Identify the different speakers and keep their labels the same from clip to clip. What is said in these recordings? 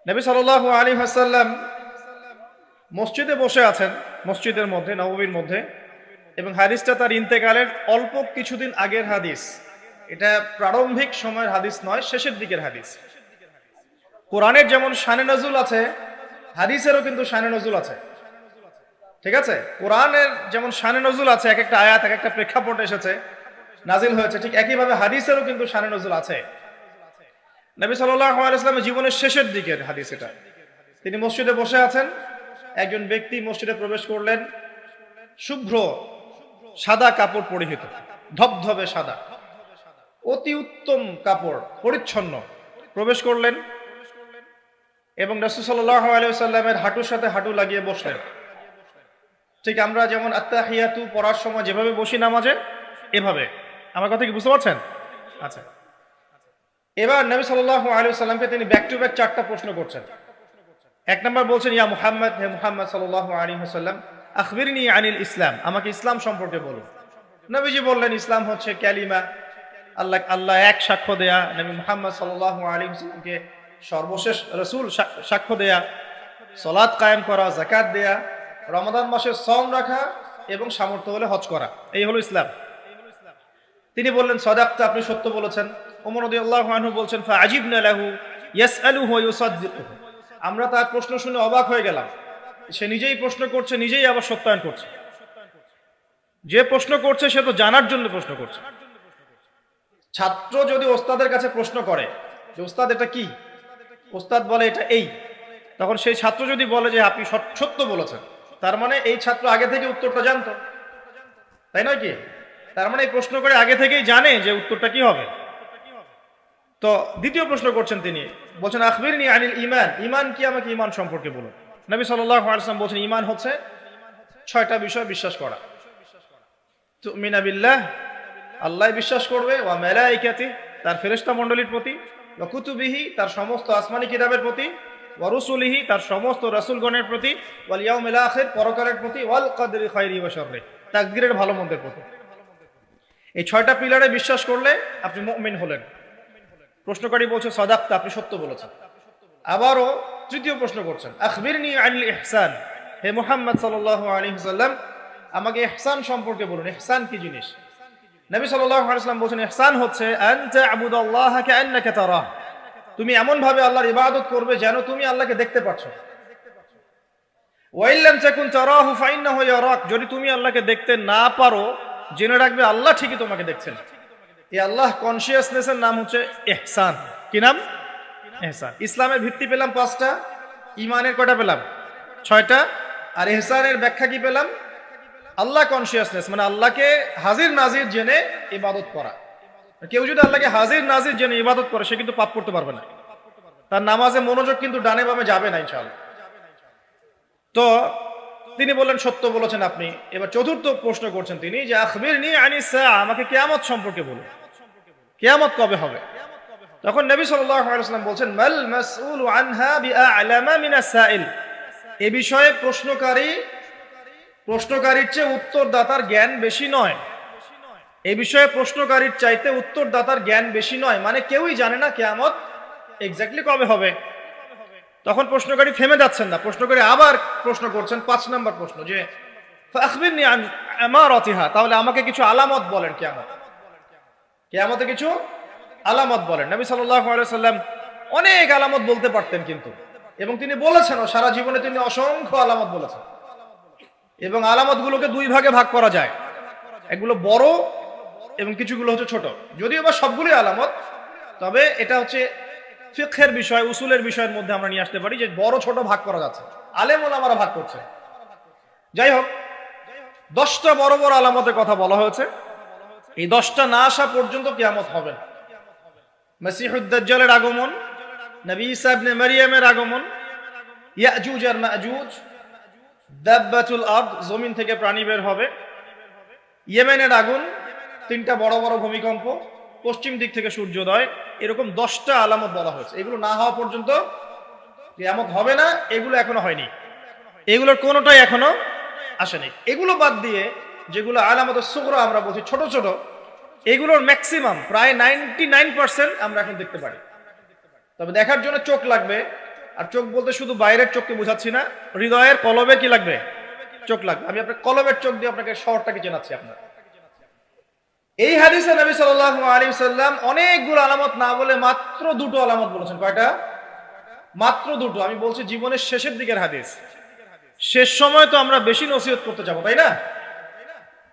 Speaker 1: নবী সাল্লাল্লাহু আলাইহি ওয়াসাল্লাম মসজিদে বসে আছেন, মসজিদের মধ্যে, নববীর মধ্যে, এবং হাদিসটা তার ইন্তেকালের অল্প কিছুদিন আগের হাদিস। এটা প্রারম্ভিক সময়ের হাদিস নয়, শেষের দিকের হাদিস। কোরআনের যেমন শানে নজুল আছে, হাদিসেরও কিন্তু শানে নজুল আছে। ঠিক আছে, কোরআনের যেমন শানে নজুল আছে, এক একটা আয়াত এক একটা প্রেক্ষাপটে এসেছে, নাজিল হয়েছে, ঠিক একইভাবে হাদিসেরও কিন্তু শানে নজুল আছে। নবী সাল্লাল্লাহু আলাইহি ওয়াসাল্লামের জীবনের শেষের দিকের হাদিস এটা। তিনি মসজিদে বসে আছেন, একজন ব্যক্তি মসজিদে প্রবেশ করলেন, শুভ্র সাদা কাপড় পরিহিত, ধবধবে সাদা, অতি উত্তম কাপড়, পরিচ্ছন্ন, প্রবেশ করলেন এবং রাসূল সাল্লাল্লাহু আলাইহি ওয়াসাল্লামের হাঁটুর সাথে হাঁটু লাগিয়ে বসলেন। ঠিক আমরা যেমন আত্তাহিয়াতু পড়ার সময় যেভাবে বসি নামাজে, এভাবে। আমার কথা কি বুঝতে পারছেন? আচ্ছা, এবার নবী সাল্লাল্লাহু আলাইহি ওয়াসাল্লামকে তিনি ব্যাক টু ব্যাক 4টা প্রশ্ন করছেন। এক নম্বর বলছেন, ইয়া মুহাম্মদ, হে মুহাম্মদ সাল্লাল্লাহু আলাইহি ওয়াসাল্লাম, আখবিরনি আনিল ইসলাম, আমাকে ইসলাম সম্পর্কে বলুন। নবীজি বললেন, ইসলাম হচ্ছে কালিমা, আল্লাহ এক সাক্ষ্য দেয়া, নবী মুহাম্মদ সাল্লাল্লাহু আলাইহি ওয়াসাল্লামকে সর্বশেষ রাসূল সাক্ষ্য দেয়া, সালাত কায়েম করা, যাকাত দেয়া, রমাদান মাসে সওম রাখা এবং সামর্থ্য হলে হজ করা, এই হলো ইসলাম। তিনি বললেন, সাদাকতা, আপনি সত্য বলেছেন। ওমর রাদিয়াল্লাহু আনহু বলছেন, ফাআজিবনা লাহু ইয়াসআলুহু ওয়া ইউসাদ্দিকুহু, আমরা তার প্রশ্ন শুনে অবাক হয়ে গেলাম। সে নিজেই প্রশ্ন করছে, নিজেই আবার সত্যায়ন করছে। যে প্রশ্ন করছে সে তো জানার জন্য প্রশ্ন করছে। ছাত্র যদি ওস্তাদের কাছে প্রশ্ন করে যে ওস্তাদ এটা কি, ওস্তাদ বলে এটা এই, তখন সেই ছাত্র যদি বলে যে আপনি সত্য বলেছেন, তার মানে এই ছাত্র আগে থেকে উত্তরটা জানতো, তাই নয় কি? তার মানে এই প্রশ্ন করে আগে থেকেই জানে যে উত্তরটা কি হবে। তো দ্বিতীয় প্রশ্ন করছেন তিনি, বলছেন, আখবিরনি আনিল ঈমান, ঈমান কি, আমাকে ঈমান সম্পর্কে বলুন। নবী সাল্লাল্লাহু আলাইহি ওয়াসাল্লাম বলছেন, ঈমান হচ্ছে 6টা বিষয় বিশ্বাস করা। তুমিনা বিল্লাহ, আল্লাহ বিশ্বাস করবে, ওয়া মালাইকাতি, তার ফেরেশতা মণ্ডলীর প্রতি, ওয়া কুতুবিহি, তার সমস্ত আসমানি কিতাবের প্রতি, ওয়া রুসুলিহি, তার সমস্ত রাসূলগণের প্রতি, ওয়াল ইয়াউমিল আখির, পরকালের প্রতি, ওয়াল কদরি খায়রি ওয়া শাররি, তাকদীরের ভালো মন্দের প্রতি। এই 6টা পিলারে বিশ্বাস করলে আপনি মুমিন হলেন। প্রশ্নকারী বলছে, সাদাকতা, আপনি সত্য বলেছেন। আবারও তৃতীয় প্রশ্ন করছেন, আখবিরনি আনিল ইহসান, হে মুহাম্মদ সাল্লাল্লাহু আলাইহি ওয়াসাল্লাম, আমাকে ইহসান সম্পর্কে বলুন। ইহসান কি জিনিস? নবী সাল্লাল্লাহু আলাইহি ওয়াসাল্লাম বলেছেন, ইহসান হচ্ছে আনতা আবুদাল্লাহা কাআন্নাকা তারাহ, তুমি এমন ভাবে আল্লাহর ইবাদত করবে যেন তুমি আল্লাহকে দেখতে পাচ্ছ। ওয়া ইল্লাম তাকুন তারাহু ফাইন্নাহু ইয়ারাক, যদি তুমি আল্লাহকে দেখতে না পারো, জেনে রাখবে আল্লাহ ঠিকই তোমাকে দেখছেন। এই আল্লাহ কনসিয়াসনেসের নাম হচ্ছে ইহসান। কি নাম? ইহসান। ইসলামের ভিত্তি পেলাম 5টা, ঈমানের কয়টা পেলাম? 6টা। আর ইহসানের ব্যাখ্যা কি পেলাম? আল্লাহ কনসিয়াসনেস, মানে আল্লাহকে হাজির নাজির জেনে ইবাদত করা। কেউ যদি আল্লাহকে হাজির নাজির জেনে ইবাদত করে, সে কিন্তু পাপ করতে পারবে না। তার নামাজে মনোযোগ কিন্তু ডানে বামে যাবে না ইনশাআল্লাহ। তো তিনি বললেন, সত্য বলেছেন আপনি। এবার চতুর্থ প্রশ্ন করছেন তিনি, যে আখবিরনি আনিস সাআ, আমাকে কিয়ামত সম্পর্কে বলুন, কিয়ামত কবে হবে? তখন নবী সাল্লাল্লাহু আলাইহি ওয়াসাল্লাম বলছেন, মাল মাসউলু আনহা বিআ'লামা মিনাস সাইল, এই বিষয়ে প্রশ্নকারীর চেয়ে উত্তরদাতার জ্ঞান বেশি নয়। এই বিষয়ে প্রশ্নকারীর চাইতে উত্তরদাতার জ্ঞান বেশি নয়, মানে কেউই জানে না কিয়ামত এক্স্যাক্টলি কবে হবে। তখন প্রশ্নকারী থেমে যাচ্ছেন না, প্রশ্নকারী আবার প্রশ্ন করছেন, 5 নম্বর প্রশ্ন, যে ফাখবিরনি আন আমারাতিহা, তাহলে আমাকে কিছু আলামত বলেন কিয়ামতে কিছু আলামত বলেন। নবী সাল্লাল্লাহু আলাইহি ওয়াসাল্লাম অনেক আলামত বলতে পারতেন কিন্তু, এবং তিনি বলেছেন, সারা জীবনে তিনি অসংখ্য আলামত বলেছেন। এবং আলামতগুলোকে 2 ভাগে ভাগ করা যায়, এগুলো বড় এবং কিছুগুলো হচ্ছে ছোট। যদিও বা সবগুলোই আলামত, তবে এটা হচ্ছে ফিকহের বিষয়, উসুলের বিষয়ের মধ্যে আমরা নিয়ে আসতে পারি যে বড় ছোট ভাগ করা যাচ্ছে, আলেম ওলামারা ভাগ করছে। যাই হোক, 10টা বড় বড় আলামতের কথা বলা হয়েছে। এই 10টা না আসা পর্যন্ত কিয়ামত হবে না। মসিহুদ দাজ্জালের আগমন, নবী ঈসা ইবনে মারইয়ামের আগমন, ইয়াজুজ আর মাজুজ, দাব্বাতুল আরদ, জমিন থেকে প্রাণী বের হবে, ইয়েমেনের আগুন, 3টা বড় বড় ভূমিকম্প, পশ্চিম দিক থেকে সূর্যোদয়, এরকম 10টা আলামত বলা হয়েছে। এগুলো না হওয়া পর্যন্ত কিয়ামত হবে না। এগুলো এখনো হয়নি, এগুলোর কোনোটাই এখনো আসেনি। এগুলো বাদ দিয়ে যেগুলো আলামত সুগরা আমরা বলছি, ছোট ছোট, এগুলোর ম্যাক্সিমাম প্রায় 99% আমরা এখন দেখতে পারি। তবে দেখার জন্য চোখ লাগবে, আর চোখ বলতে শুধু বাইরের চোখকে বোঝাচ্ছি না, হৃদয়ের কলবে কি লাগবে? চোখ লাগবে। আমি আপনার কলবের চোখ দিয়ে আপনাকে শহরটাকে চেনাচ্ছি। আপনার এই হাদিসে নবী সাল্লাল্লাহু আলাইহি ওয়াসাল্লাম অনেকগুলো আলামত না বলে মাত্র দুটো আলামত বলেছেন। কয়টা? মাত্র দুটো। আমি বলছি জীবনের শেষের দিকের হাদিস, শেষ সময় তো আমরা বেশি নসিহত করতে যাবো, তাই না?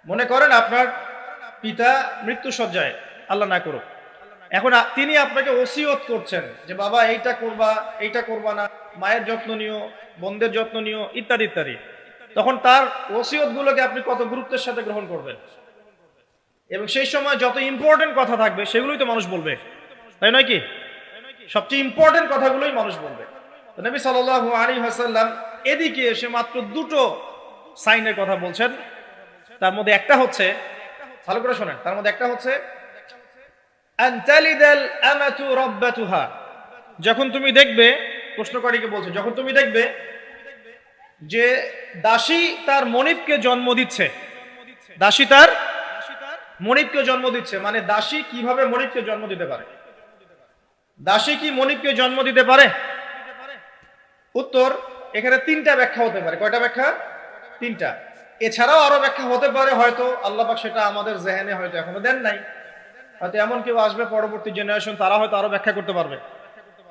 Speaker 1: মনে করেন আপনার পিতা মৃত্যু সজ্জায়, আল্লাহ না করুক, এখন তিনি আপনাকে ওসিয়ত করছেন যে বাবা এইটা করবা, এইটা করবা না, মায়ের যত্ন নিও, বোনদের যত্ন নিও, ইত্যাদি ইত্যাদি। তখন তার ওসিয়ত গুলোকে আপনি কত গুরুত্বের সাথে গ্রহণ করবেন, এবং সেই সময় যত ইম্পর্টেন্ট কথা থাকবে সেগুলোই তো মানুষ বলবে, তাই নয় কি? সবচেয়ে ইম্পর্টেন্ট কথাগুলোই মানুষ বলবে। তো নবী সাল্লাল্লাহু আলাইহি ওয়াসাল্লাম এদিকে এসে মাত্র দুটো সাইনের কথা বলছেন। তার মধ্যে একটা হচ্ছে, ভালো করে শোনেন, তার মধ্যে একটা হচ্ছে আনতালিদাল আমাতু রাব্বাতুহা। যখন তুমি দেখবে, প্রশ্নকারীকে বলছে, যখন তুমি দেখবে যে দাসী তার মনিবকে জন্ম দিচ্ছে, দাসী তার মনিবকে জন্ম দিচ্ছে, মানে দাসী কিভাবে মনিবকে জন্ম দিতে পারে? দাসী কি মনিবকে জন্ম দিতে পারে? উত্তর, এখানে তিনটা ব্যাখ্যা হতে পারে। কয়টা ব্যাখ্যা? তিনটা। এছাড়াও আরো ব্যাখ্যা হতে পারে, হয়তো আল্লাহ পাক সেটা আমাদের জেহেনে হয়তো এখনো দেন নাই, হয়তো এমন কেউ আসবে পরবর্তী জেনারেশন, তারা হয়তো আরো ব্যাখ্যা করতে পারবে।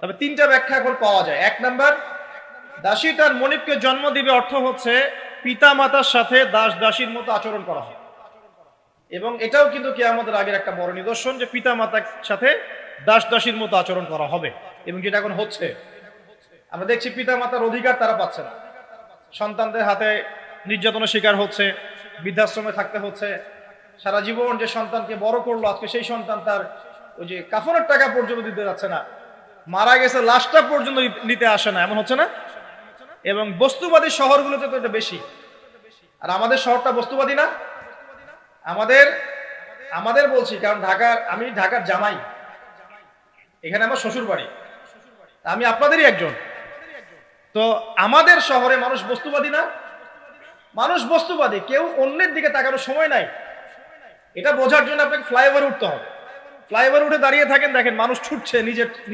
Speaker 1: তবে তিনটা ব্যাখ্যা এখন পাওয়া যায়। এক নাম্বার, দাসী তার মনিবকে জন্ম দিবে অর্থ হচ্ছে পিতা মাতার সাথে দাস দাসীর মতো আচরণ করা হয়, এবং এটাও কিন্তু কিয়ামতের আগের একটা বড় নিদর্শন যে পিতা মাতার সাথে দাস দাসীর মতো আচরণ করা হবে, এবং যেটা এখন হচ্ছে। আমরা দেখছি পিতা মাতার অধিকার তারা পাচ্ছে না, সন্তানদের হাতে নির্যাতনের শিকার হচ্ছে, বৃদ্ধাশ্রমে থাকতে হচ্ছে। সারা জীবন যে সন্তানকে বড় করলো, আজকে সেই সন্তান তার ওই যে কাফনের টাকা পর্যন্ত দিতে যাচ্ছে না, মারা গেছে লাশটা পর্যন্ত নিতে আসে না, এমন হচ্ছে না? এবং বস্তুবাদী শহরগুলোতে তো এটা বেশি। আর আমাদের শহরটা বস্তুবাদী না? আমাদের বলছি, কারণ আমি ঢাকার জামাই, এখানে আমার শ্বশুর বাড়ি, আমি আপনাদেরই একজন। তো আমাদের শহরে মানুষ বস্তুবাদী না? মানুষ বস্তুবাদী, কেউ অন্যের দিকে তাকানোর সময় নাই। এটা বোঝার জন্য আপনাকে ফ্লাইওভারে উঠতে হবে। ফ্লাইওভারে উঠে দাঁড়িয়ে থাকেন, দেখেন মানুষ ছুটছে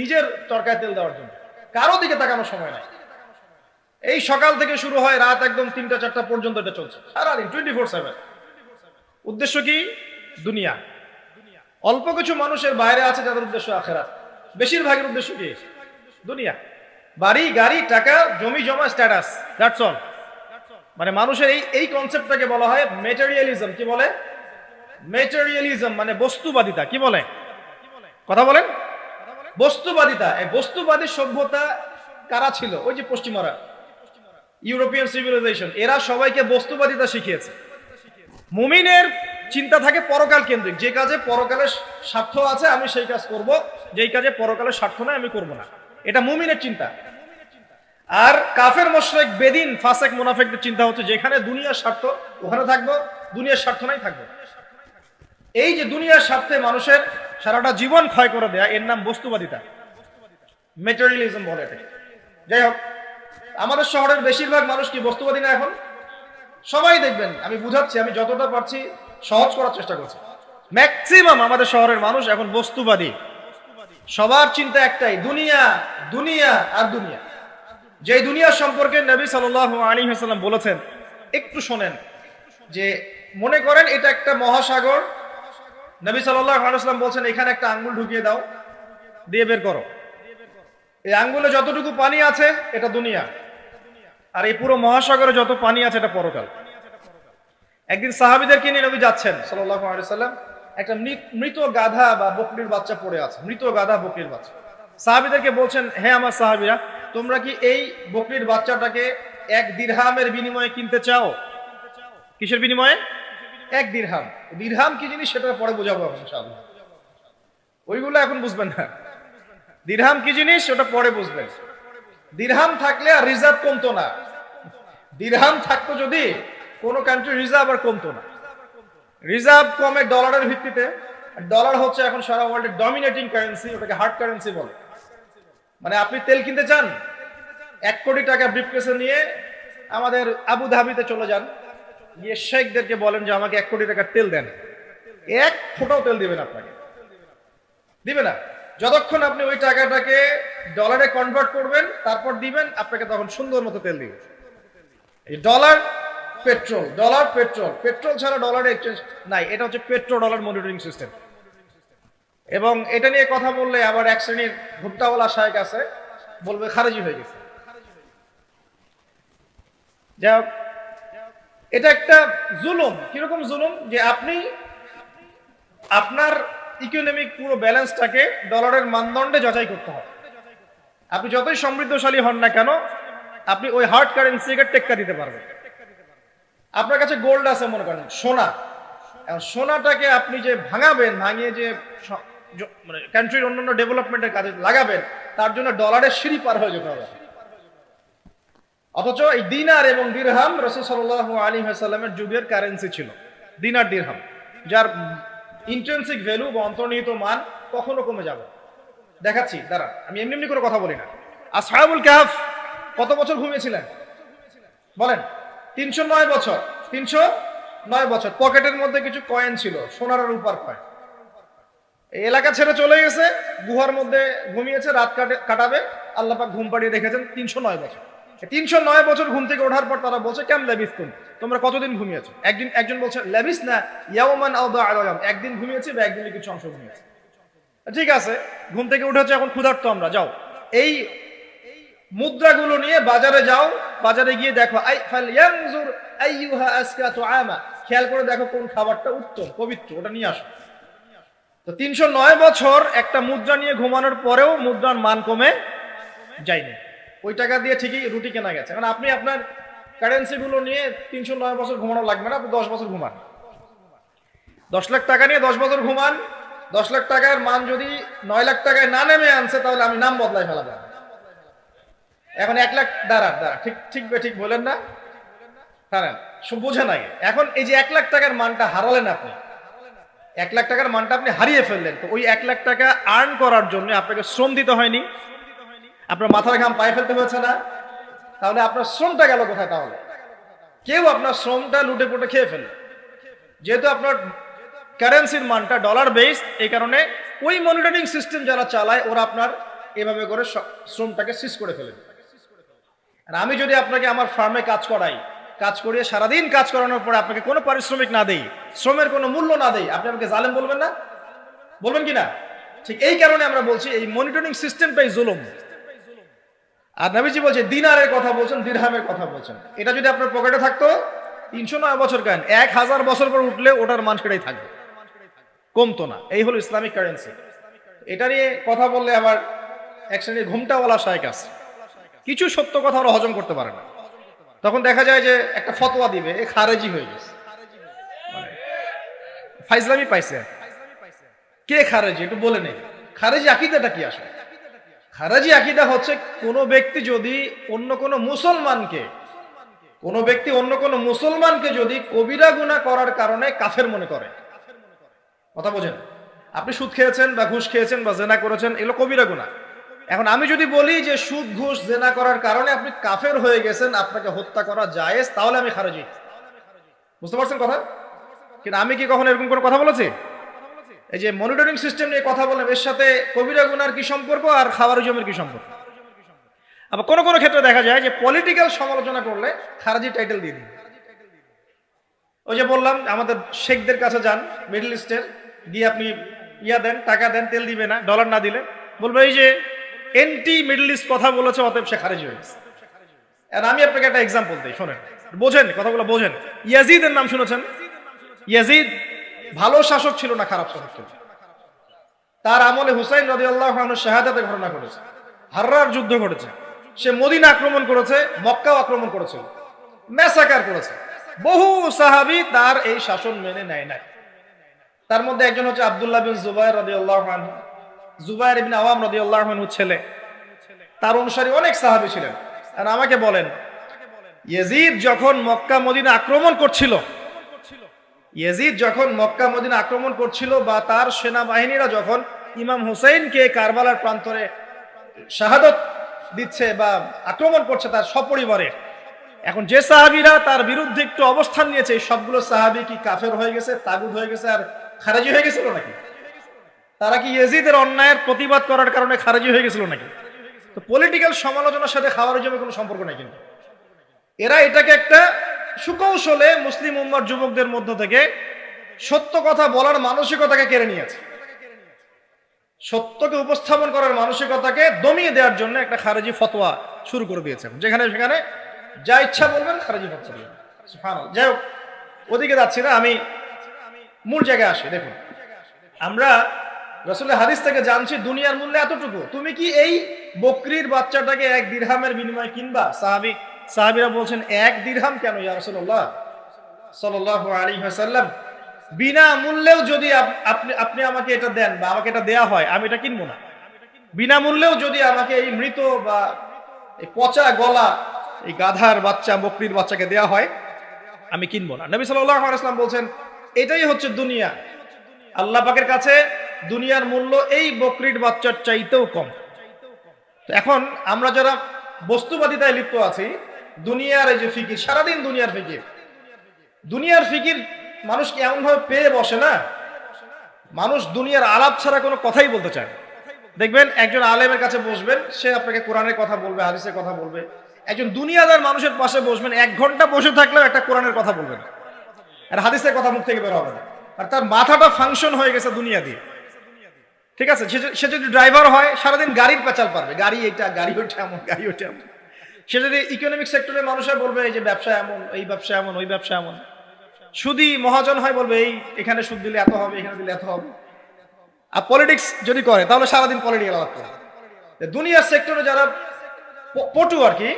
Speaker 1: নিজের চরকায় তেল দেওয়ার জন্য, কারো দিকে তাকানোর সময় নাই। এই সকাল থেকে শুরু হয়, রাত একদম 3টা-4টা পর্যন্ত এটা চলছে, সারাদিন 24/7। উদ্দেশ্য কি? দুনিয়া। অল্প কিছু মানুষের বাইরে আছে যাদের উদ্দেশ্য আখিরাত, বেশিরভাগের উদ্দেশ্য কি? দুনিয়া। বাড়ি, গাড়ি, টাকা, জমি জমা, স্ট্যাটাস, দ্যাটস অল। মানে মানুষের এই কনসেপ্টটাকে বলা হয় মেটেরিয়ালিজম। কি বলে? মেটেরিয়ালিজম মানে বস্তুবাদিতা। কি বলে? কথা বলেন। বস্তুবাদিতা। এই বস্তুবাদী সভ্যতা কারা ছিল? ওই যে পশ্চিমারা, ইউরোপিয়ান সিভিলাইজেশন, এরা সবাইকে বস্তুবাদিতা শিখিয়েছে। মুমিনের চিন্তা থাকে পরকাল কেন্দ্রিক, যে কাজে পরকালের স্বার্থ আছে আমি সেই কাজ করব, যেই কাজে পরকালের স্বার্থ নাই আমি করব না। এটা মুমিনের চিন্তা। আর কাফের মুশরিক বেদিন ফাসেক মুনাফিকদের চিন্তা হচ্ছে যেখানে দুনিয়ার স্বার্থ ওখানে থাকবো, দুনিয়ার স্বার্থ নাই থাকবো। এই যে দুনিয়ার স্বার্থে মানুষের সারাটা জীবন ক্ষয় করে দেয়া, এর নাম বস্তুবাদিতা, মেটেরিয়ালিজম বলে এটাকে। যাই হোক, আমাদের শহরের বেশিরভাগ মানুষ কি বস্তুবাদী না? এখন সবাই দেখবেন, আমি বুঝাচ্ছি, আমি যতটা পারছি সহজ করার চেষ্টা করছি। ম্যাক্সিমাম আমাদের শহরের মানুষ এখন বস্তুবাদী। সবার চিন্তা একটাই, দুনিয়া, দুনিয়া আর দুনিয়া। যে দুনিয়া সম্পর্কে নবী সাল্লাল্লাহু আলাইহি ওয়াসাল্লাম বলেছেন, একটু শোনেন। যে মনে করেন এটা একটা মহাসাগর, নবী সাল্লাল্লাহু আলাইহি ওয়াসাল্লাম বলছেন এখানে একটা আঙ্গুল ঢুকিয়ে দাও, দিয়ে বের করো। এই আঙ্গুলে যতটুকু পানি আছে এটা দুনিয়া, আর এই পুরো মহাসাগরে যত পানি আছে এটা পরকাল। একদিন সাহাবীদেরকে নিয়ে নবী যাচ্ছেন সাল্লাল্লাহু আলাইহি ওয়াসাল্লাম, একটা মৃত গাধা বা বকরির বাচ্চা পড়ে আছে, মৃত গাধা বকরির বাচ্চা। সাহাবীদেরকে বলছেন, হে আমার সাহাবীরা, তোমরা কি এই বকরির বাচ্চাটাকে 1 দিরহামের বিনিময়ে কিনতে চাও? কিসের বিনিময়ে? 1 দিরহাম। দিরহাম কি জিনিস সেটা পরে বোঝাবো ইনশাআল্লাহ, ওইগুলো এখন বুঝবেন না। দিরহাম কি জিনিস ওটা পরে বুঝবেন। দিরহাম থাকলে আর রিজার্ভ কমতো না। দিরহাম থাকতো যদি কোনো কান্ট্রি, রিজার্ভ আর কমতো না। রিজার্ভ কমে ডলারের ভিত্তিতে। ডলার হচ্ছে এখন সারা ওয়ার্ল্ডের ডমিনেটিং কারেন্সি, ওটাকে হার্ড কারেন্সি বলে। মানে আপনি তেল কিনতে চান, 1 কোটি টাকা ব্রিফকেসে নিয়ে আমাদের আবু ধাবিতে চলে যান, গিয়ে শেখদেরকে বলেন যে আমাকে 1 কোটি টাকার তেল দেন, 1 ফোঁটাও তেল দিবেন আপনাকে, দিবে না। যতক্ষণ আপনি ওই টাকাটাকে ডলারে কনভার্ট করবেন, তারপর দিবেন, আপনাকে তখন সুন্দর মতো তেল দিবে। এই dollar petrol, dollar petrol, petrol ছাড়া ডলারে এক্সচেঞ্জ নাই। এটা হচ্ছে পেট্রো ডলার মনিটরিং সিস্টেম। এবং এটা নিয়ে কথা বললে আবার এক শ্রেণীর ভুট্টাওয়ালা শায়েখ আছে, বলবে খারেজি হয়ে গেছে। যা এটা একটা জুলুম। কিরকম জুলুম? যে আপনি আপনার ইকোনমিক পুরো ব্যালেন্সটাকে ডলারের মানদণ্ডে যাচাই করতে হবে। আপনি যতই সমৃদ্ধশালী হন না কেন, আপনি ওই হার্ড কারেন্সিকে টেক্কা দিতে পারবেন। আপনার কাছে গোল্ড আছে মনে করেন, সোনা, সোনাটাকে আপনি যে ভাঙাবেন, ভাঙিয়ে যে মানে কান্ট্রির অন্যান্য ডেভেলপমেন্টের কাজে লাগাবেন, তার জন্য ডলারের সিঁড়ি পার হয়ে যেতে হবে। অথচ এই দিনার এবং দিরহাম রাসূল সাল্লাল্লাহু আলাইহি ওয়াসাল্লামের যুগের কারেন্সি ছিল, দিনার দিরহাম, যার ইন্ট্রিনসিক ভ্যালু বা অন্তর্নিহিত মান কখনো কমে যাবে। দেখাচ্ছি, দাঁড়ান, আমি এমনি এমনি করে কথা বলি না। আসহাবুল কাহফ কত বছর ঘুমিয়েছিলেন বলেন? 309 বছর। 309 বছর। পকেটের মধ্যে কিছু কয়েন ছিল, সোনার আর রূপার কয়েন। এই এলাকা ছেড়ে চলে গেছে, গুহার মধ্যে ঘুমিয়েছে, রাত কাটাবে। আল্লাহ পাক ঘুম পাড়িয়ে রেখেছেন 309 বছর। 309 বছর ঘুম থেকে ওঠার পর তারা বলছে, কেম লেবিসতুম, তোমরা কতদিন ঘুমিয়েছো? একজন বলছে লেবিস না ইয়াওমান আও বা'দা ইয়াওম, একদিন ঘুমিয়েছি বা একদিনের কিছু অংশ ঘুমিয়েছি। ঠিক আছে, ঘুম থেকে উঠেছে, এখন ক্ষুধার্ত আমরা, যাও এই মুদ্রাগুলো নিয়ে বাজারে যাও, বাজারে গিয়ে দেখো ফালয়ানজুর আইয়ুহা আসকা তুআমা, খেয়াল করে দেখো কোন খাবারটা উত্তম পবিত্র, ওটা নিয়ে আসো। তো 309 বছর একটা মুদ্রা নিয়ে ঘুমানোর পরেও মুদ্রার মান কমে যায়নি। ওই টাকা দিয়ে ঠিকই রুটি কেনা গেছে। কারণ আপনি আপনার কারেন্সি গুলো নিয়ে 309 বছর ঘুমানো লাগবে না, আপনি 10 বছর ঘুমান। 10 লাখ টাকা নিয়ে 10 বছর ঘুমান। 10 লাখ টাকার মান যদি 9 লাখ টাকায় না নেমে আনছে, তাহলে আমি নাম বদলাই ফেলাবো। এখন 1 লাখ, দাঁড়ান, ঠিক বলেন না, দাঁড়ান, বোঝে নাই। এখন এই যে 1 লাখ টাকার মানটা হারালেন আপনি, 1 লাখ টাকার মানটা আপনি হারিয়ে ফেললেন। তো ওই 1 লাখ টাকা আর্ন করার জন্য আপনাকে শ্রম দিতে হয়নি? আপনার মাথার ঘাম পায়ে ফেলতে হয়েছে না? তাহলে আপনার শ্রমটা গেল কোথায়? তাহলে কেউ আপনার শ্রমটা লুটে পুটে খেয়ে ফেলে। যেহেতু আপনার কারেন্সির মানটা ডলার বেসড, এই কারণে ওই মনিটরিং সিস্টেম যারা চালায়, ওরা আপনার এভাবে করে শ্রমটাকে সিজ করে ফেলে। আর আমি যদি আপনাকে আমার ফার্মে কাজ করিয়ে সারাদিন কাজ করানোর পরে আপনাকে কোনো পারিশ্রমিক না দেই, শ্রমের কোনো মূল্য না দেই, আপনি আমাকে জালেম বলবেন না? বলবেন কি না? ঠিক এই কারণে আমরা বলছি এই মনিটরিং সিস্টেমটাই জুলুম। আর নবীজি বলছে, দিনারের কথা বলছেন, দিরহামের কথা বলছেন। এটা যদি আপনার পকেটে থাকতো 309 বছর কেন, 1000 বছর পর উঠলে ওটার মান সেটাই থাকবে, কমতো না। এই হলো ইসলামিক কারেন্সি। এটা নিয়ে কথা বললে আবার এক শ্রেণীর ঘুমটাওয়ালা শায়েখ আছে, কিছু সত্য কথা ওরা হজম করতে পারে না। তখন দেখা যায় যে একটা ফতোয়া দিবে, এ খারেজি হয়ে গেছে, ফাইজলামি পাইছে। কে খারেজি একটু বলে নেই। খারেজি আকীদাটা কি আসলে? খারেজি আকীদা হচ্ছে কোন ব্যক্তি যদি অন্য কোন মুসলমানকে যদি কবিরা গুনাহ করার কারণে কাফের মনে করে। কথা বোঝেন? আপনি সুদ খেয়েছেন বা ঘুষ খেয়েছেন বা জেনা করেছেন, এগুলো কবিরা গুনাহ। এখন আমি যদি বলি যে সুদ ঘুষ জেনা করার কারণে আপনি কাফের হয়ে গেছেন, আপনাকে হত্যা করা জায়েজ, তাহলে আমি খারেজি। বুঝতে পারছেন কথা? কিন্তু আমি কি কখনো এরকম করে কথা বলেছি? এই যে মনিটরিং সিস্টেম নিয়ে কথা বললাম, এর সাথে কবিরা গুনার কি সম্পর্ক আর খাওয়ারিজমের কি সম্পর্ক? আবার কোন কোন ক্ষেত্রে দেখা যায় যে পলিটিক্যাল সমালোচনা করলে খারেজি টাইটেল দিয়ে দিন। ওই যে বললাম, আমাদের শেখদের কাছে যান মিডল ইস্টের, গিয়ে আপনি দেন, টাকা দেন, তেল দিবে না, ডলার না দিলে বলবে এই যে এন্টি মিডল ইস্ট কথা বলেছে, অতএব সে খারেজি হয়ে গেছে। আর আমি আপনাকে একটা এক্সাম্পল দিই, শোনেন, বোঝেন কথাগুলো, বোঝেন। ইয়াজিদের নাম শুনেছেন? ইয়াজিদ ভালো শাসক ছিল না খারাপ শাসক ছিল? তার আমলে হুসাইন রাদিয়াল্লাহু আনহু শাহাদাতের ঘটনা ঘটেছে, হাররার যুদ্ধ ঘটেছে, সে মদিনা আক্রমণ করেছে, মক্কাও আক্রমণ করেছিল, ম্যাসাকার করেছে। বহু সাহাবী তার এই শাসন মেনে নেয় নাই। তার মধ্যে একজন হচ্ছে আব্দুল্লাহ বিন জুবায়ের রাদিয়াল্লাহু আনহু, জুবায়ের ইবনে আওয়াম রাদিয়াল্লাহু আনহু ছেলে। তার অনুসারী অনেক সাহাবী ছিলেন। আর আমাকে বলেন, ইয়াজিদ যখন মক্কা মদিনা আক্রমণ করছিল বা তার সেনাবাহিনীরা যখন ইমাম হুসাইনকে কারবালার প্রান্তরে শাহাদত দিচ্ছে বা আক্রমণ করছে তার সপরিবারে, এখন যে সাহাবীরা তার বিরুদ্ধে একটু অবস্থান নিয়েছে, এই সবগুলো সাহাবী কি কাফের হয়ে গেছে, তাগুত হয়ে গেছে আর খারেজি হয়ে গেছিল নাকি? তারা কি ইয়েজিদের অন্যায়ের প্রতিবাদ করার কারণে খারেজি হয়ে গেছিল নাকি? তো পলিটিক্যাল সমালোচনার সাথে খাওয়ারিজমের কোনো সম্পর্ক নেই। কিন্তু এরা এটাকে একটা সুকৌশলে মুসলিম উম্মার যুবকদের মধ্য থেকে সত্য কথা বলার মানসিকতাকে কেড়ে নিয়েছে, সত্যকে উপস্থাপন করার মানসিকতাকে দমিয়ে দেওয়ার জন্য একটা খারেজি ফতোয়া শুরু করে দিয়েছে। যেখানে সেখানে যা ইচ্ছা বলবেন খারেজি ফতোয়া দিবেন। সুবহানাল্লাহ। যাই হোক, ওদিকে যাচ্ছি না, আমি মূল জায়গায় আসি। দেখুন, আমরা রাসূলের হাদিস থেকে জানছি দুনিয়ার মূল্য এতটুকু। তুমি কি এই বকরির বাচ্চাটাকে 1 দিরহামের বিনিময়ে কিনবা? সাহাবীরা বলছেন 1 দিরহাম কেন ইয়া রাসূলুল্লাহ সাল্লাল্লাহু আলাইহি ওয়াসাল্লাম, বিনা মূল্যেও যদি আপনি আমাকে এটা দেন বা আমাকে এটা দেয়া হয়, আমি এটা কিনবো না। বিনা মূল্যেও যদি আমাকে এই মৃত বা এই পচা গলা এই গাধার বাচ্চা বকরির বাচ্চাকে দেয়া হয়, আমি কিনবো না। নবী সাল্লাল্লাহু আলাইহি ওয়াসাল্লাম বলছেন এটাই হচ্ছে দুনিয়া। আল্লাহ পাকের কাছে দুনিয়ার মূল্য এই বকরির বাচ্চার চাইতেও কম। তো এখন আমরা যারা বস্তুবাদিতায় লিপ্ত আছি, দুনিয়ার এই যে ফিকির, সারাদিন দুনিয়ার ফিকির মানুষকে এমন ভাবে পেয়ে বসে না, মানুষ দুনিয়ার আলাপ ছাড়া কোনো কথাই বলতে চায় না। দেখবেন একজন আলেমের কাছে বসবেন, সে আপনাকে কোরআনের কথা বলবে, হাদিসের কথা বলবে। একজন দুনিয়াদার মানুষের পাশে বসবেন, 1 ঘন্টা বসে থাকলেও একটা কোরআনের কথা বলবেন আর হাদিসের কথা মুখ থেকে বের হবে না। আর তার মাথাটা ফাংশন হয়ে গেছে দুনিয়া দিয়ে। ঠিক আছে, সে যদি ড্রাইভার হয় সারাদিন গাড়ির পেঁচাল পারবে, গাড়ি এটা, গাড়ি ওটা এমন, গাড়ি ওটা এমন। সে যদি ইকোনমিক সেক্টরের মানুষ হয় বলবে এই যে ব্যবসা এমন, এই ব্যবসা এমন, ওই ব্যবসা এমন। সুদী মহাজন হয় বলবে এই এখানে সুদ দিলে এত হবে, এখানে দিলে এত হবে। আর পলিটিক্স যদি করে তাহলে সারাদিন পলিটিক্যাল আলাপ করে। দুনিয়ার সেক্টরে যারা পটু আর কি,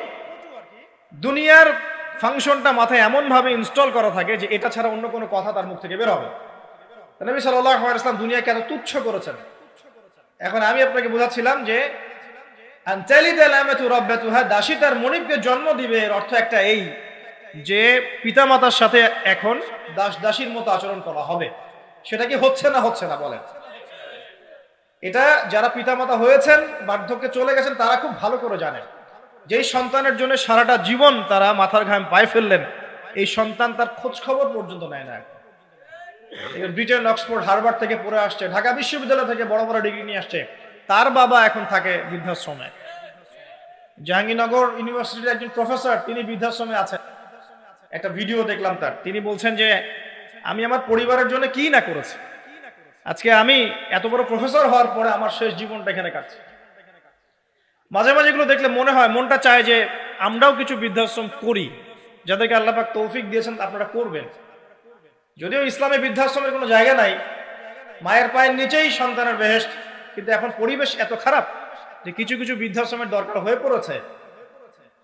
Speaker 1: দুনিয়ার ফাংশনটা মাথায় এমন ভাবে ইনস্টল করা থাকে যে এটা ছাড়া অন্য কোনো কথা তার মুখ থেকে বের হবে। নবী সাল্লাল্লাহু আলাইহি ওয়াসাল্লাম দুনিয়াকে এত তুচ্ছ করেছেন। এখন আমি আপনাকে বোঝাচ্ছিলাম যে দাসী তার মনিবকে জন্ম দিবে, এর অর্থ একটা এই যে পিতামাতার সাথে এখন দাসীর মতো আচরণ করা হবে। সেটা কি হচ্ছে না বলেন? এটা যারা পিতামাতা হয়েছেন, বার্ধক্যে চলে গেছেন, তারা খুব ভালো করে জানেন যেই সন্তানের জন্য সারাটা জীবন তারা মাথার ঘাম পায়ে ফেললেন, এই সন্তান তার খোঁজ খবর পর্যন্ত নেয় না। ব্রিটেন, অক্সফোর্ড, হার্ভার্ড থেকে পড়ে আসছে, ঢাকা বিশ্ববিদ্যালয় থেকে বড় বড় ডিগ্রি নিয়ে আসছে, তার বাবা এখন থাকে বৃদ্ধাশ্রমে। জাহাঙ্গীরনগর ইউনিভার্সিটির একজন প্রফেসর, তিনি বৃদ্ধাশ্রমে আছেন। একটা ভিডিও দেখলাম তার, তিনি বলছেন যে আমি আমার পরিবারের জন্য কি না করেছি, আজকে আমি এত বড় প্রফেসর হওয়ার পরে আমার শেষ জীবনটা এখানে কাটছে। মাঝে মাঝে এগুলো দেখলে মনে হয়, মনটা চায় যে আমরাও কিছু বৃদ্ধাশ্রম করি, যাদেরকে আল্লাহ পাক তৌফিক দিয়েছেন আপনারা করবেন। যদিও ইসলামে বৃদ্ধাশ্রমের কোনো জায়গা নাই, মায়ের পায়ের নিচেই সন্তানের বেহেশত, কিন্তু এখন পরিবেশ এত খারাপ যে কিছু কিছু বৃদ্ধাশ্রমের দরকার হয়ে পড়েছে।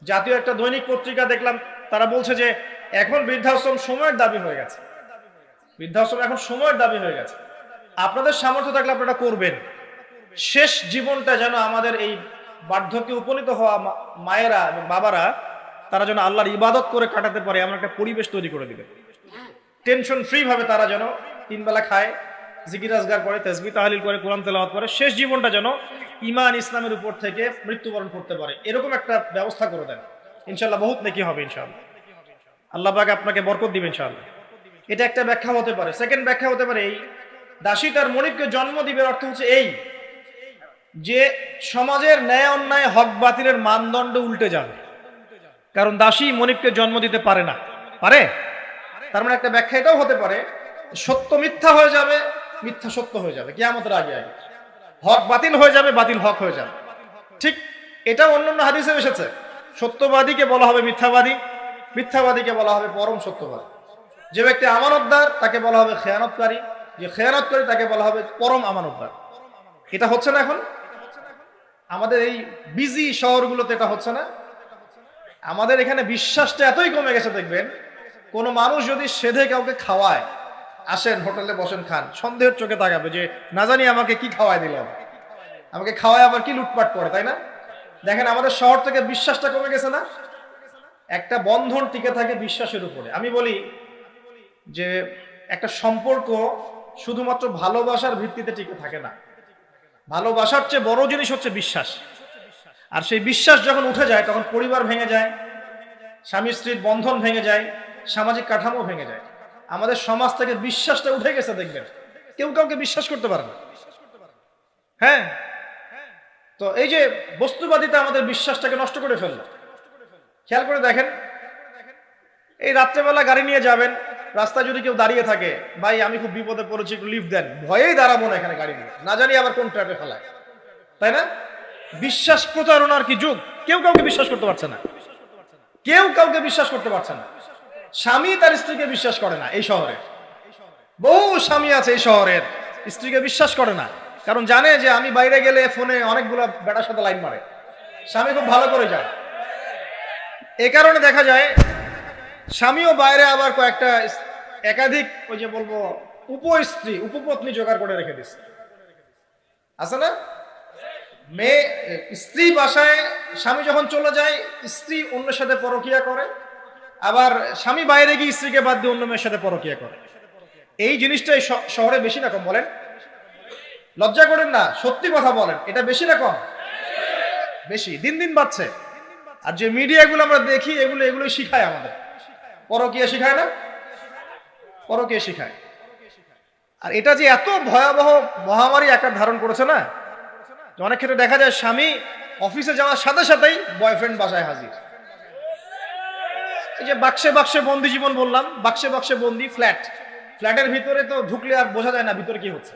Speaker 1: জাতীয় একটা দৈনিক পত্রিকা দেখলাম, তারা বলছে যে এখন বৃদ্ধাশ্রম সময়ের দাবি হয়ে গেছে, বৃদ্ধাশ্রম এখন সময়ের দাবি হয়ে গেছে। আপনাদের সামর্থ্য থাকলে আপনারা করবেন। শেষ জীবনটা যেন আমাদের এই বার্ধক্যে উপনীত হওয়া মায়েরা এবং বাবারা তারা যেন আল্লাহর ইবাদত করে কাটাতে পারে এমন একটা পরিবেশ তৈরি করে দিবে। টেনশন ফ্রি ভাবে তারা যেন 3 বেলা খায়, জিকির আজগার করে, তাসবিহ তাহলিল করে, কোরআন তেলাওয়াত করে, শেষ জীবনটা যেন ঈমান ইসলামের উপর থেকে মৃত্যুবরণ করতে পারে, এরকম একটা ব্যবস্থা করে দেন। ইনশাআল্লাহ বহুত নেকি হবে ইনশাআল্লাহ। আল্লাহ পাক আপনাকে বরকত দিবেন ইনশাআল্লাহ। এটা একটা ব্যাখ্যা হতে পারে। সেকেন্ড ব্যাখ্যা হতে পারে এই, দাসী তার মনিবকে জন্ম দিবে অর্থ হচ্ছে এই যে সমাজের ন্যায় অন্যায়, হক বাতিলের মানদণ্ড উল্টে যাবে। কারণ দাসী মনিবকে জন্ম দিতে পারে না, পারে? তার মানে একটা ব্যাখ্যা এটাও হতে পারে, সত্য মিথ্যা হয়ে যাবে, মিথ্যা সত্য হয়ে যাবে কিয়ামতের আগে আগে, হক বাতিল হয়ে যাবে, বাতিল হক হয়ে যাবে। ঠিক এটা অন্যান্য হাদিসে এসেছে। সত্যবাদীকে বলা হবে মিথ্যাবাদী, মিথ্যাবাদীকে বলা হবে পরম সত্যবাদী। যে ব্যক্তি আমানতদার তাকে বলা হবে খেয়ানতকারী, যে খেয়ানতকারী তাকে বলা হবে পরম আমানতদার। এটা হচ্ছে না এখন আমাদের এই বিজি শহরগুলোতে, এটা হচ্ছে না। আমাদের এখানে বিশ্বাসটা এতই কমে গেছে, দেখবেন কোনো মানুষ যদি সেধে কাউকে খাওয়ায়, আসেন হোটেলে বসেন খান, সন্দেহের চোখে তাকাবে যে না জানি আমাকে কি খাওয়াই দিল, আমাকে খাওয়ায় আবার কি লুটপাট করে, তাই না? দেখেন আমাদের শহর থেকে বিশ্বাসটা কমে গেছে না? একটা বন্ধন টিকে থাকে বিশ্বাসের উপরে। আমি বলি যে একটা সম্পর্ক শুধুমাত্র ভালোবাসার ভিত্তিতে টিকে থাকে না, ভালোবাসার চেয়ে বড় জিনিস হচ্ছে বিশ্বাস। আর সেই বিশ্বাস যখন উঠে যায় তখন পরিবার ভেঙে যায়, স্বামী স্ত্রীর বন্ধন ভেঙে যায়, সামাজিক কাঠামো ভেঙে যায়। আমাদের সমাজ থেকে বিশ্বাসটা উঠে গেছে, দেখবেন কেউ কাউকে বিশ্বাস করতে পারে না। হ্যাঁ, তো এই যে বস্তুবাদিতা আমাদের বিশ্বাসটাকে নষ্ট করে ফেললো। খেয়াল করে দেখেন, এই রাত্রেবেলা গাড়ি নিয়ে যাবেন, রাস্তায় যদি কেউ দাঁড়িয়ে থাকে, ভাই আমি খুব বিপদে পড়েছি একটু লিফট দেন, ভয়েই দাঁড়াবো না এখানে গাড়ি নিয়ে, না জানি আবার কোন ট্র্যাপে ফেলায়, তাই না? বিশ্বাস প্রতারণার কি যুগ! কেউ কাউকে বিশ্বাস করতে পারছে না, কেউ কাউকে বিশ্বাস করতে পারছে না। স্বামী তার স্ত্রীকে বিশ্বাস করে না। এই শহরে বহু স্বামী আছে এই শহরের, স্ত্রীকে বিশ্বাস করে না, কারণ জানে যে আমি বাইরে গেলে ফোনে অনেকগুলো বেটার সাথে লাইন মারে, স্বামী খুব ভালো করে যায়। এ কারণে দেখা যায় স্বামীও বাইরে আবার কয়েকটা একাধিক ওই যে বলবো উপস্ত্রী উপপত্নী জোগাড় করে রেখে দিচ্ছে, আছে না? মেয়ে স্ত্রী বাসায়, স্বামী যখন চলে যায় স্ত্রী অন্যের সাথে পরকিয়া করে, আবার স্বামী বাইরে গিয়ে স্ত্রীকে বাদ দিয়ে অন্য মেয়ের সাথে পরকিয়া করে। এই জিনিসটাই শহরে বেশি না কম বলেন? লজ্জা করেন না, সত্যি কথা বলেন, এটা বেশি না কম? বেশি, দিন দিন বাড়ছে। আর যে মিডিয়াগুলো আমরা দেখি এগুলোই শিখায় আমাদের, পরকীয়া শিখায় না? পরকীয়া শিখায়। আর এটা যে এত ভয়াবহ মহামারী আকার ধারণ করেছে না, অনেক ক্ষেত্রে দেখা যায় স্বামী অফিসে যাওয়ার সাথে সাথেই বয়ফ্রেন্ড বাসায় হাজির। এই যে বাক্সে বাক্সে বন্দি জীবন বললাম, বাক্সে বাক্সে বন্দি ফ্ল্যাটের ভিতরে তো ঢুকলে আর বোঝা যায় না ভিতরে কি হচ্ছে।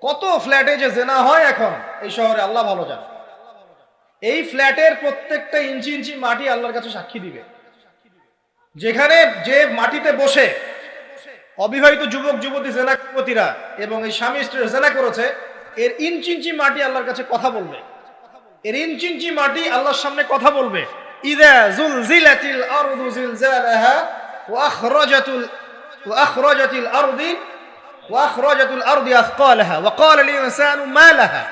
Speaker 1: কত ফ্ল্যাটে যে জেনা হয় এখন এই শহরে, আল্লাহ ভালো জানে। এই ফ্ল্যাটের প্রত্যেকটা ইঞ্চি ইঞ্চি মাটি আল্লাহর কাছে সাক্ষী দিবে। যেখানে যে মাটিতে বসে অবিবাহিত যুবক যুবতী জেনাপতিরা এবং এই স্বামী স্ত্রী জেনা করেছে, এর ইঞ্চি ইঞ্চি মাটি আল্লাহর কাছে কথা বলবে। এর ইঞ্চি ইঞ্চি মাটি আল্লাহর সামনে কথা বলবে। ইযা যুলজিলাতিল আরদু জিলজালাহা ওয়া আখরাজাতিল আরদি আথকালাহা ওয়া ক্বালা লিল ইনসানু মা লাহা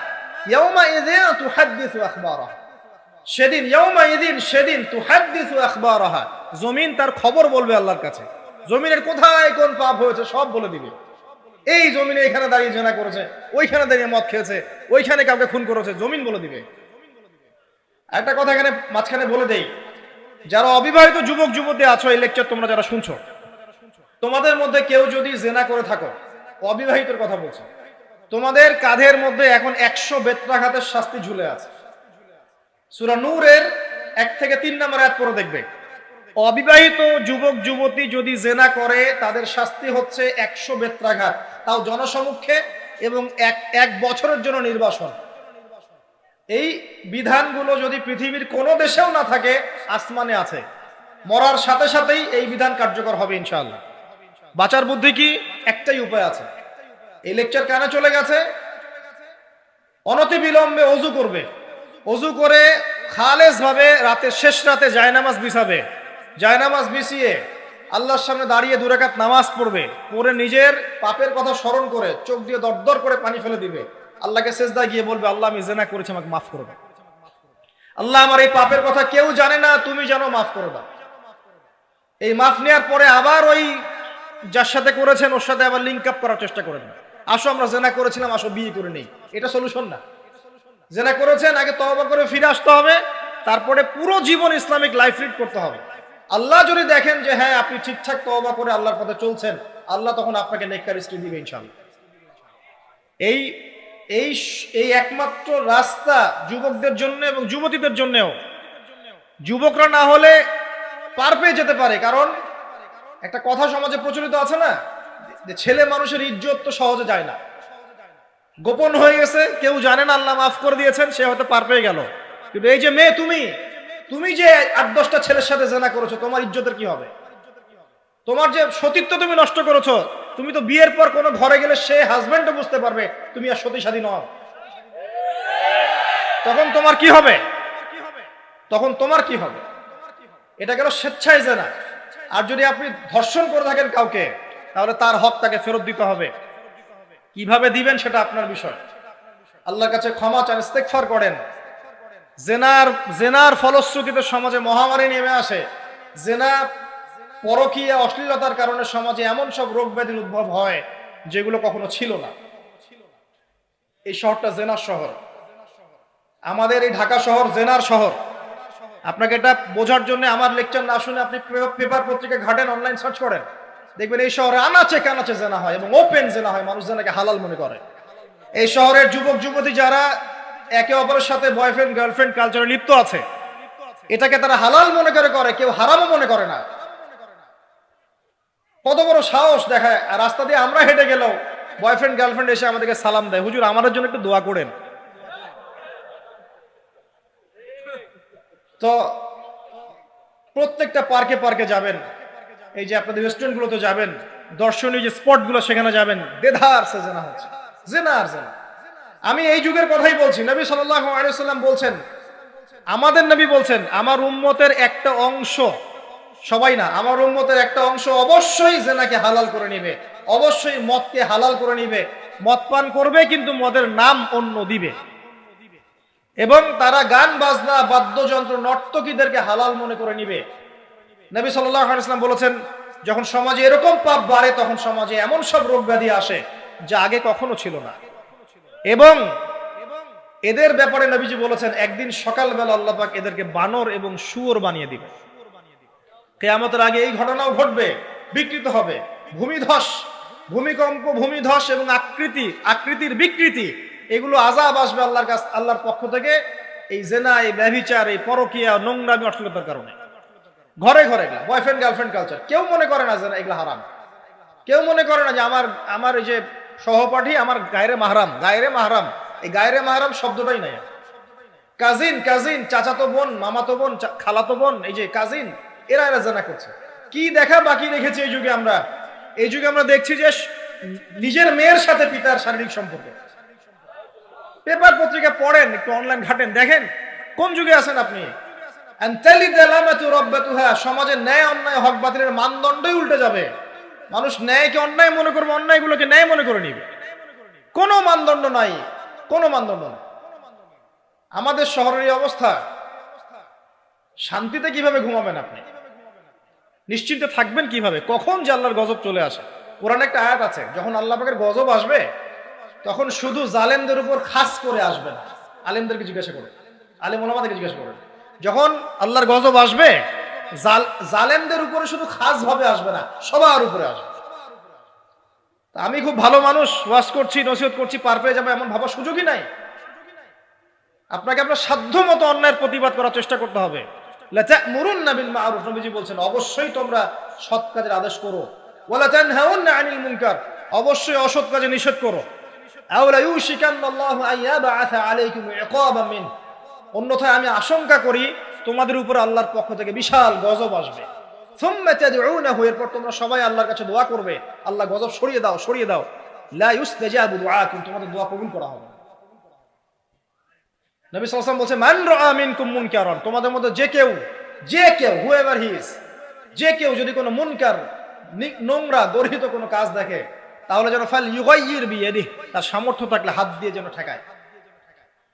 Speaker 1: ইয়াওমাইযিন তুহাদ্দিসু আখবারাহা। সেদিন তুহাদ্দিসু আখবারাহা, জমিন তার খবর বলবে আল্লাহর কাছে। জমিনের কোথায় কোন পাপ হয়েছে সব বলে দিবে। এই জমিনে এখানে দাঁড়িয়ে জেনা করেছে, ওইখানে দাঁড়িয়ে মদ খেয়েছে, ওইখানে কাউকে খুন করেছে, জমিন বলে দিবে। একটা কথা এখানে মাঝখানে বলে দেই, যারা অবিবাহিত যুবক যুবতী আছো, এই লেকচার তোমরা যারা শুনছো, তোমাদের মধ্যে কেউ যদি জেনা করে থাকো, অবিবাহিতের কথা বলছো, তোমাদের কাঁধের মধ্যে এখন 100 বেত্রাঘাতের শাস্তি ঝুলে আছে। সূরা নূরের 1 থেকে 3 নম্বর আয়াত পড়ে দেখবে, অবিবাহিত যুবক যুবতী যদি জেনা করে তাদের শাস্তি হচ্ছে 100 বেত্রাঘাত, তাও জনসমক্ষে, এবং এক বছরের জন্য নির্বাসন। এই বিধানগুলো যদি পৃথিবীর কোনো দেশেও না থাকে, আসমানে আছে। মরার সাথে সাথেই এই বিধান কার্যকর হবে ইনশাআল্লাহ। বাঁচার বুদ্ধি কি? একটাই উপায় আছে। এই লেকচার কানে চলে গেছে, অনতি বিলম্বে ওযু করবে, ওযু করে খালেস ভাবে রাতের শেষ রাতে জায়নামাজ বিছাবে, জায়নামাজ বিছিয়ে আল্লাহর সামনে দাঁড়িয়ে 2 রাকাত নামাজ পড়বে, পড়ে নিজের পাপের কথা স্মরণ করে চোখ দিয়ে দরদর করে পানি ফেলে দিবে, আল্লাহকে সেজদা গিয়ে বলবে, আল্লাহ আমি জেনা করেছি, আমাকে মাফ করে দাও। আল্লাহ আমার এই পাপের কথা কেউ জানে না, তুমি জানো, মাফ করে দাও। এই মাফ নেওয়ার পরে আবার ওই যার সাথে করেছেন ওর সাথে আবার লিঙ্ক আপ করার চেষ্টা করেন। আসো আমরা জেনা করেছিলাম, আসো বিয়ে করে নেই, এটা সলিউশন না। জেনা করেছেন, আগে তওবা করে ফিরে আসতে হবে, তারপরে পুরো জীবন ইসলামিক লাইফ লিড করতে হবে। আল্লাহ যদি দেখেন যে হ্যাঁ আপনি ঠিকঠাক তওবা করে আল্লাহর পথে চলছেন, আল্লাহ তখন আপনাকে নেককার স্ত্রী দিবে ইনশাআল্লাহ। এই একমাত্র রাস্তা যুবকদের জন্য এবং যুবতীদের জন্যও। যুবকরা না হলে পার পেয়ে যেতে পারে, কারণ একটা কথা সমাজে প্রচলিত আছে না, যে ছেলে মানুষের ইজ্জত তো সহজে যায় না, গোপন হয়ে গেছে, কেউ জানে না, আল্লাহ মাফ করে দিয়েছেন, সে হয়তো পার পেয়ে গেল। কিন্তু এই যে মেয়ে, তুমি যে 8-10টা ছেলের সাথে জেনা করেছো, তোমার ইজ্জতের কি হবে? তোমার যে সতীত্ব তুমি নষ্ট করেছো, তুমি তো বিয়ের পর কোনো ঘরে গেলে সে হাজবেন্ডও বুঝতে পারবে তুমি আর সতী সাধী নও। তখন তোমার কি হবে? এটা গেল স্বেচ্ছায় জেনা। আর যদি আপনি ধর্ষণ করে থাকেন কাউকে, তাহলে তার হক তাকে ফেরত দিতে হবে। কিভাবে দিবেন সেটা আপনার বিষয়। আল্লাহর কাছে ক্ষমা চান, ইস্তেগফার করেন। জেনার ফলশ্রুতিতে সমাজে মহামারী নেমে আসে। জেনা, পরকীয়া, অশ্লীলতার কারণে সমাজে এমন সব রোগ ব্যাধির উদ্ভব হয় যেগুলো কখনো ছিল না। এই শহরটা জেনার শহর, আমাদের এই ঢাকা শহর জেনার শহর। আপনাকে এটা বোঝার জন্য আমার লেকচার না শুনে আপনি পেপার পত্রিকা ঘাটেন, অনলাইন সার্চ করেন, দেখবেন এই শহরে আনাচে কানাচে জেনা হয় এবং ওপেন জেনা হয়, মানুষ জেনাকে হালাল মনে করে। এই শহরের যুবক যুবতী যারা একে অপরের সাথে বয়ফ্রেন্ড গার্লফ্রেন্ড কালচারে লিপ্ত আছে, এটাকে তারা হালাল মনে করে, কেউ হারামও মনে করে না। কত বড় সাহস দেখায়। আর রাস্তা দিয়ে আমরা হেঁটে গেলেও বয়ফ্রেন্ড গার্লফ্রেন্ড এসে আমাদেরকে সালাম দেয়, হুজুর আমাদের জন্য একটু দোয়া করেন। তো প্রত্যেকটা পার্কে পার্কে যাবেন, এই যে আপনাদের রেস্টুরেন্টগুলোতে যাবেন, দর্শনীয় যে স্পটগুলো সেখানে যাবেন, দেধার সে জেনা হচ্ছে, জেনা আর জেনা। আমি এই যুগের কথাই বলছি। নবী সাল্লাল্লাহু আলাইহি ওয়াসাল্লাম বলছেন, আমাদের নবী বলছেন, আমার উম্মতের একটা অংশ, সবাই না, আমার উম্মতের একটা অংশ অবশ্যই জেনাকে হালাল করে নিবে, অবশ্যই মদকে হালাল করে নিবে, মদ পান করবে কিন্তু মদের নাম অন্য দিবে, এবং তারা গান বাজনা বাদ্যযন্ত্র নর্তকীদেরকে হালাল মনে করে নিবে। নবী সাল্লাল্লাহু আলাইহি ওয়াসাল্লাম বলেছেন, যখন সমাজে এরকম পাপ বাড়ে তখন সমাজে এমন সব রোগ ব্যাধি আসে যা আগে কখনো ছিল না। এবং এদের ব্যাপারে নবীজি বলেছেন, একদিন সকালবেলা আল্লাহ পাক এদেরকে বানর এবং শুয়োর বানিয়ে দিবে। কিয়ামতের আগে এই ঘটনাও ঘটবে, বিকৃত হবে, ভূমিধস, ভূমিকম্প, ভূমিধস এবং আকৃতির বিকৃতি, এগুলো আযাব আসবে আল্লাহর পক্ষ থেকে, এই জেনা, এই ব্যভিচার, এই পরকীয়া, নোংরামি, অশ্লীলতার কারণে। ঘরে ঘরে এগুলা বয়ফ্রেন্ড গার্লফ্রেন্ড কালচার। কেউ মনে করে না যে এগুলা হারাম, কেউ মনে করে না যে আমার এই যে সহপাঠী আমার গায়রে মাহরাম, এই গায়রে মাহরাম শব্দটাই নাই। কাজিন, চাচাতো বোন, মামাতো বোন, খালাতো বোন, এই যে কাজিন, এরা জেনা করছে। কি দেখা বাকি রেখেছে এই যুগে আমরা? এই যুগে আমরা দেখছি যে নিজের মেয়ের সাথে পিতার শারীরিক সম্পর্ক। পেপার পত্রিকা পড়েন, একটু অনলাইন ঘাটেন, দেখেন কোন যুগে আছেন আপনি। সমাজে ন্যায় অন্যায় হক বাতিলের মানদণ্ডই উল্টে যাবে। মানুষ ন্যায়কে অন্যায় মনে করবে, অন্যায়গুলোকে ন্যায় মনে করে নিবে। কোনো মানদণ্ড নাই, কোনো মানদণ্ড নাই। আমাদের শহরের এই অবস্থা, শান্তিতে কিভাবে ঘুমাবেন আপনি? নিশ্চিন্তে থাকবেন কিভাবে? কখন যে আল্লাহর গজব চলে আসে। কোরআনে একটা আয়াত আছে, যখন আল্লাহ পাকের গজব আসবে তখন শুধু জালেমদের উপর খাস করে আসবে না। আলেমদেরকে জিজ্ঞাসা করে, আলেম ওলামাদেরকে জিজ্ঞাসা করেন, যখন আল্লাহর গজব আসবে জালেমদের উপরে শুধু খাস ভাবে আসবে না, সবার উপরে আসবে। আমি খুব ভালো মানুষ, ওয়াজ করছি, নসিহত করছি, পার পেয়ে যাবে এমন ভাবার সুযোগই নাই। আপনাকে আপনার সাধ্য মতো অন্যায়ের প্রতিবাদ করার চেষ্টা করতে হবে। লাতা'মুরুন্না বিল মা'রুফ, নবীজি বলছেন, অবশ্যই তোমরা সৎ কাজের আদেশ করো। ওয়ালা তানহাউন্না আনিল মুনকার, অবশ্যই অসৎ কাজে নিষেধ করো। আও লা ইউশিকান্নাল্লাহু আন ইয়াবআসা আলাইকুম ইকাবাম মিন, অন্যথায় আমি আশঙ্কা করি তোমাদের উপর আল্লাহর পক্ষ থেকে বিশাল গজব আসবে। সুম্মা তাদউনাহু, এরপর তোমরা সবাই আল্লাহর কাছে দোয়া করবে, আল্লাহ গজব সরিয়ে দাও। লা ইউস্তাজাবু দুআকুম, তোমাদের দোয়া কবুল করা হবে না। নবী সাল্লাল্লাহু আলাইহি ওয়াসাল্লাম বলেন, মান রাআ মিনকুম মুনকারান, তোমাদের মধ্যে যে কেউ হুএভার হি ইজ, যে কেউ যদি কোনো মুনকার, নোংরা গর্হিত কোনো কাজ দেখে, তাহলে যেন ফাল ইউগাইয়ির বিয়াদিহি, তার সামর্থ্য থাকলে হাত দিয়ে যেন ঠেকায়।